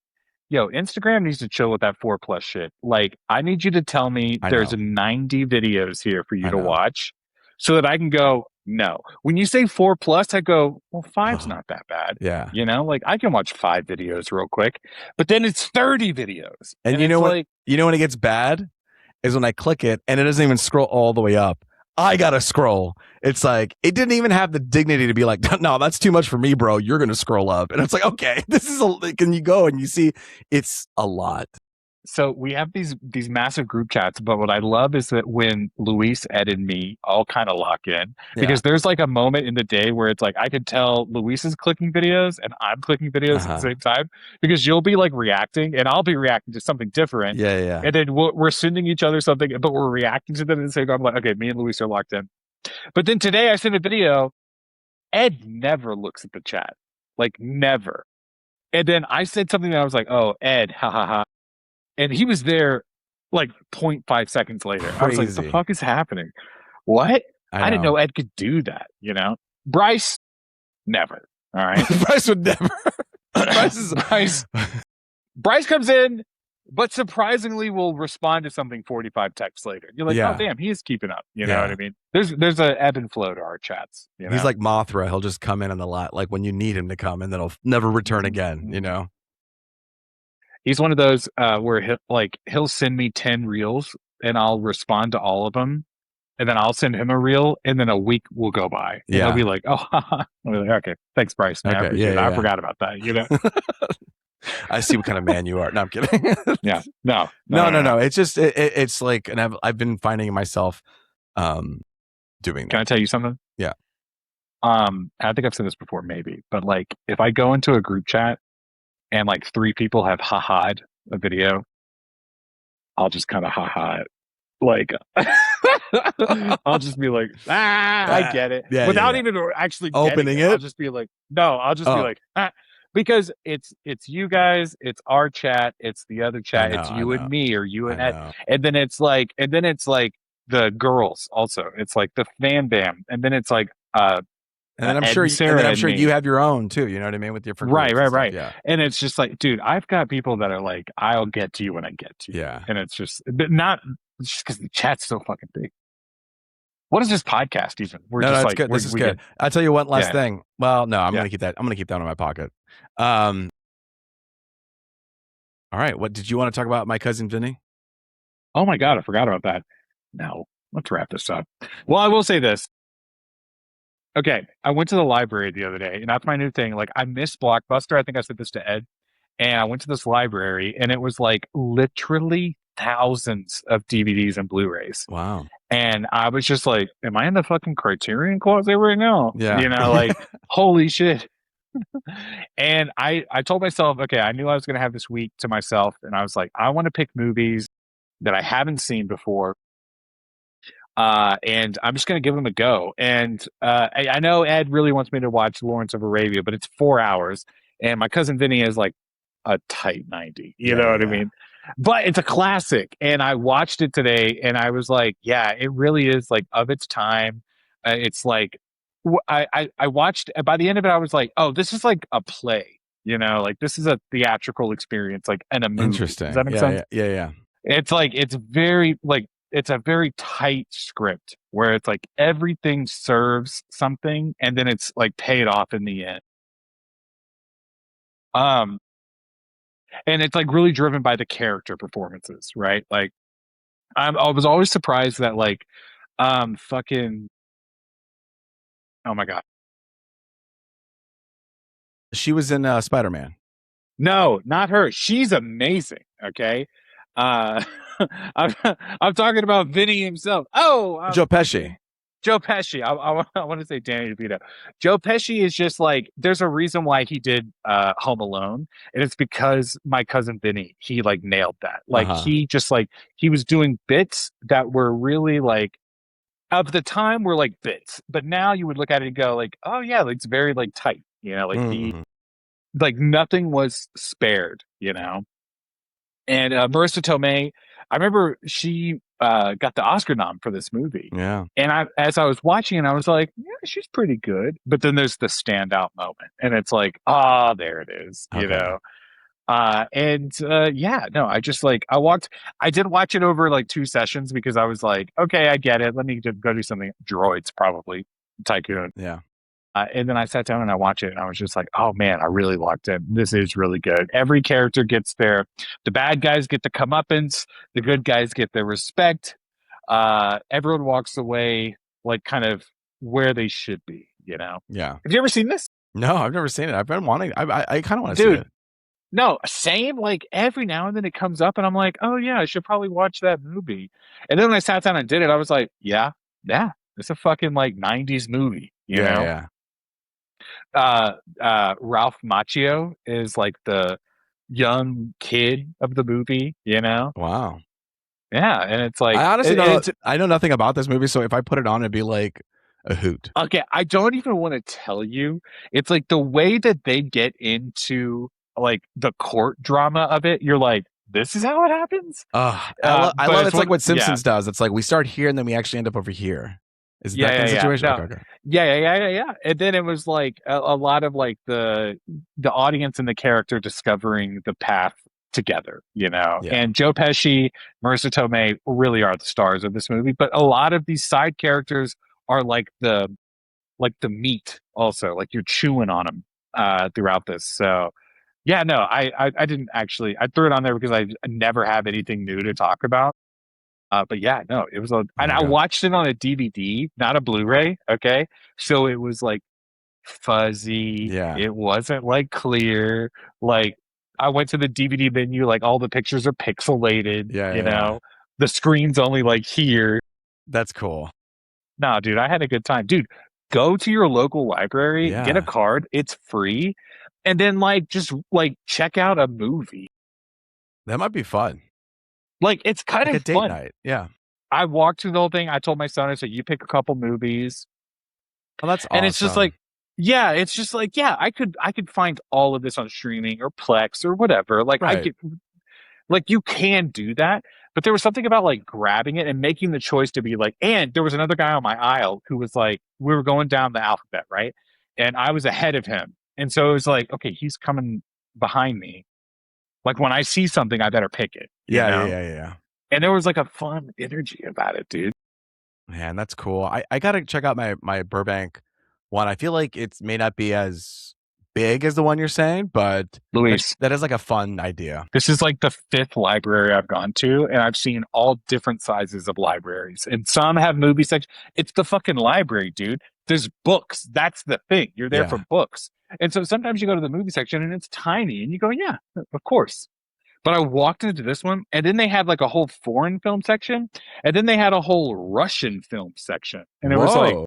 Instagram needs to chill with that 4+ shit. Like, I need you to tell me there's 90 videos here for you to watch so that I can go, no. When you say 4+, I go, well, 5's not that bad. Yeah. Like, I can watch 5 videos real quick, but then it's 30 videos. And you know when it gets bad is when I click it and it doesn't even scroll all the way up. I gotta scroll. It's like, it didn't even have the dignity to be like, no, that's too much for me, bro. You're gonna scroll up. And it's like, okay, can you go and you see it's a lot. So we have these massive group chats, but what I love is that when Luis, Ed, and me all kind of lock in, because there's like a moment in the day where it's like I could tell Luis is clicking videos and I'm clicking videos at the same time, because you'll be like reacting and I'll be reacting to something different. Yeah. And then we're sending each other something, but we're reacting to them at the same time. I'm like, okay, me and Luis are locked in. But then today I sent a video. Ed never looks at the chat, like never. And then I said something that I was like, oh, Ed, ha ha ha. And he was there like 0.5 seconds later. Crazy. I was like, what the fuck is happening? What? I didn't know Ed could do that, Bryce, never. All right. Bryce would never. Bryce comes in, but surprisingly will respond to something 45 texts later. You're like, oh, damn, he is keeping up. You know what I mean? There's an ebb and flow to our chats. He's like Mothra. He'll just come in on the lot, like when you need him to come, and then he'll never return again, He's one of those where he'll send me 10 reels and I'll respond to all of them, and then I'll send him a reel, and then a week will go by. And he'll be like, "Oh," I'll be like, "Okay, thanks, Bryce. Man, I forgot about that." I see what kind of man you are. No, I'm kidding. Yeah, no. It's just it's like, and I've been finding myself doing that. Can I tell you something? Yeah. I think I've said this before, maybe, but like if I go into a group chat and like 3 people have ha-ha'd a video, I'll just kind of ha-ha it. Like, I'll just be like, I get it. Without even actually opening it. I'll just be like, no, I'll just be like, because it's you guys, it's our chat, it's the other chat, it's you and me or you and Ed. And then it's like the girls also. It's like the fan bam. And then it's like, and then I'm sure you have your own too. You know what I mean? With different right. Yeah. And it's just like, dude, I've got people that are like, I'll get to you when I get to you. Yeah. And it's just, but not just because the chat's so fucking big. What is this podcast even? We're just like, good. This is good. I'll tell you one last thing. Well, no, I'm gonna keep that. I'm gonna keep that in my pocket. All right. What did you want to talk about? My cousin Vinny? Oh my God, I forgot about that. No, let's wrap this up. Well, I will say this. Okay, I went to the library the other day, and that's my new thing. Like, I miss Blockbuster. I think I said this to Ed. And I went to this library, and it was like literally thousands of DVDs and Blu-rays. Wow. And I was just like, am I in the fucking Criterion closet right now? Yeah. Like, holy shit. And I told myself, okay, I knew I was going to have this week to myself. And I was like, I want to pick movies that I haven't seen before. And I'm just gonna give them a go. And I know Ed really wants me to watch Lawrence of Arabia, but it's 4 hours, and my cousin Vinny is like a tight 90. You Yeah, know yeah, what I yeah. mean? But it's a classic, and I watched it today, and I was like, yeah, it really is like of its time. It's like I watched by the end of it, I was like, oh, this is like a play. You know, like this is a theatrical experience, like in a movie. Does Interesting. that make Yeah, sense? yeah, yeah, yeah. It's like it's very like it's a very tight script where it's like everything serves something and then it's like paid off in the end. Um and it's like really driven by the character performances, right? Like I was always surprised that like fucking oh my god. She was in Spider-Man. No, not her. She's amazing, okay? Uh I'm I'm talking about Vinny himself. Oh, Joe Pesci. fucking Joe Pesci. I want to say Danny DeVito. Joe Pesci is just like there's a reason why he did Home Alone, and it's because my cousin Vinny, he like nailed that. Like Uh-huh. he just like he was doing bits that were really like of the time were like bits, but now you would look at it and go like, oh yeah, like, it's very like tight, you know, like the Mm-hmm. like nothing was spared, you know. And Marissa Tomei, I remember she got the Oscar nom for this movie. Yeah. And as I was watching it, I was like, yeah, she's pretty good. But then there's the standout moment. And it's like, ah, there it is, you Okay. know? Yeah, no, I just like, I did watch it over like 2 sessions because I was like, okay, I get it. Let me just go do something. Droids, probably. Tycoon. Yeah. And then I sat down and I watched it and I was just like, oh man, I really locked in. This is really good. Every character gets the bad guys get the comeuppance, the good guys get their respect. Everyone walks away like kind of where they should be, you know? Yeah. Have you ever seen this? No, I've never seen it. I've been wanting. I kind of want to see Dude, it. no, same. Like every now and then it comes up and I'm like, oh yeah, I should probably watch that movie. And then when I sat down and did it, I was like, yeah, it's a fucking like 90s movie, you Yeah, know? yeah. Ralph Macchio is like the young kid of the movie, you know? Wow. Yeah, and it's I like honestly don't. it's I know nothing about this movie, so if I put it on, it'd be like a hoot. okay, I don't even want to tell you. It's like the way that they get into like the court drama of it, you're like, this is how it happens? I But love. it's It's like one what yeah. Simpsons does. It's like we start here and then we actually end up over here. Is it that kind of Yeah. situation? Okay, No. okay. Yeah. And then it was like a lot of like the audience and the character discovering the path together, you know. Yeah, And Joe Pesci, Marissa Tomei really are the stars of this movie, but a lot of these side characters are like the meat also, like you're chewing on them throughout this. So yeah, no, I didn't actually I threw it on there because I never have anything new to talk about. But yeah, no, it was and I okay. watched it on a DVD, not a Blu-ray. Okay, so it was like fuzzy. Yeah, It wasn't like clear. Like I went to the DVD menu, like all the pictures are pixelated. yeah, You yeah, yeah. know, the screen's only like here. That's cool. No, dude, I had a good time. Dude, go to your local library, get a Yeah, card. It's free, and then like just like check out a movie. that might be fun. Like it's kind Like a of date fun. night. Yeah. I walked through the whole thing. I told my son, I said, "You pick a couple movies." Oh, that's And it's just awesome. like, yeah, it's just like, yeah, I could find all of this on streaming or Plex or whatever. Like I Right. could like you can do that, but there was something about like grabbing it and making the choice to be like, and there was another guy on my aisle who was like, we were going down the alphabet, right? And I was ahead of him. And so it was like, okay, he's coming behind me. Like when I see something, I better pick it, you Yeah, yeah, know? yeah, yeah, yeah. And there was like a fun energy about it, dude. Man, that's cool. I gotta check out my Burbank one. I feel like it may not be as big as the one you're saying, but Luis, that is like a fun idea. this is like the fifth library I've gone to, and I've seen all different sizes of libraries. And some have movie sections. It's the fucking library, dude. There's books. That's the thing. You're there for Yeah. books. And so sometimes you go to the movie section and it's tiny, and you go, yeah, of course. But I walked into this one, and then they had like a whole foreign film section, and then they had a whole Russian film section. And it was like, Whoa.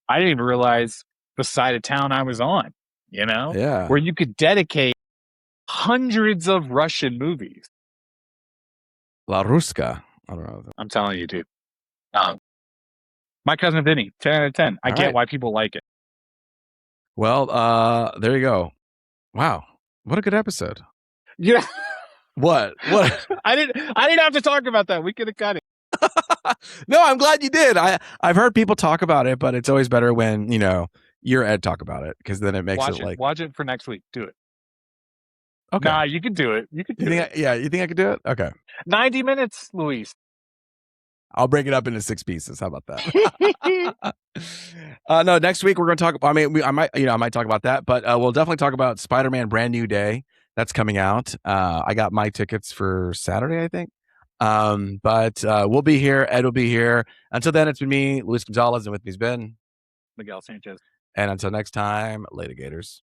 I didn't even realize the side of town I was on, you know, Yeah. where you could dedicate hundreds of Russian movies. La Ruska. I don't know. I'm telling you, dude. Um, My Cousin Vinny, 10 out of 10. I get why people like it. Well, there you go. Wow, what a good episode. Yeah. What? I didn't have to talk about that. We could have cut it. No, I'm glad you did. I've heard people talk about it, but it's always better when you're Ed talk about it, because then it makes watch it for next week. Do it. Okay. Nah, you can do it. You can do it. You think I could do it? Okay. 90 minutes, Luis. I'll break it up into 6 pieces. How about that? No, next week we're going to talk. I mean, I might talk about that, but we'll definitely talk about Spider-Man: Brand New Day. That's coming out. I got my tickets for Saturday, I think. But we'll be here. Ed will be here. Until then, it's been me, Luis Gonzalez, and with me's been Miguel Sanchez. And until next time, later, Gators.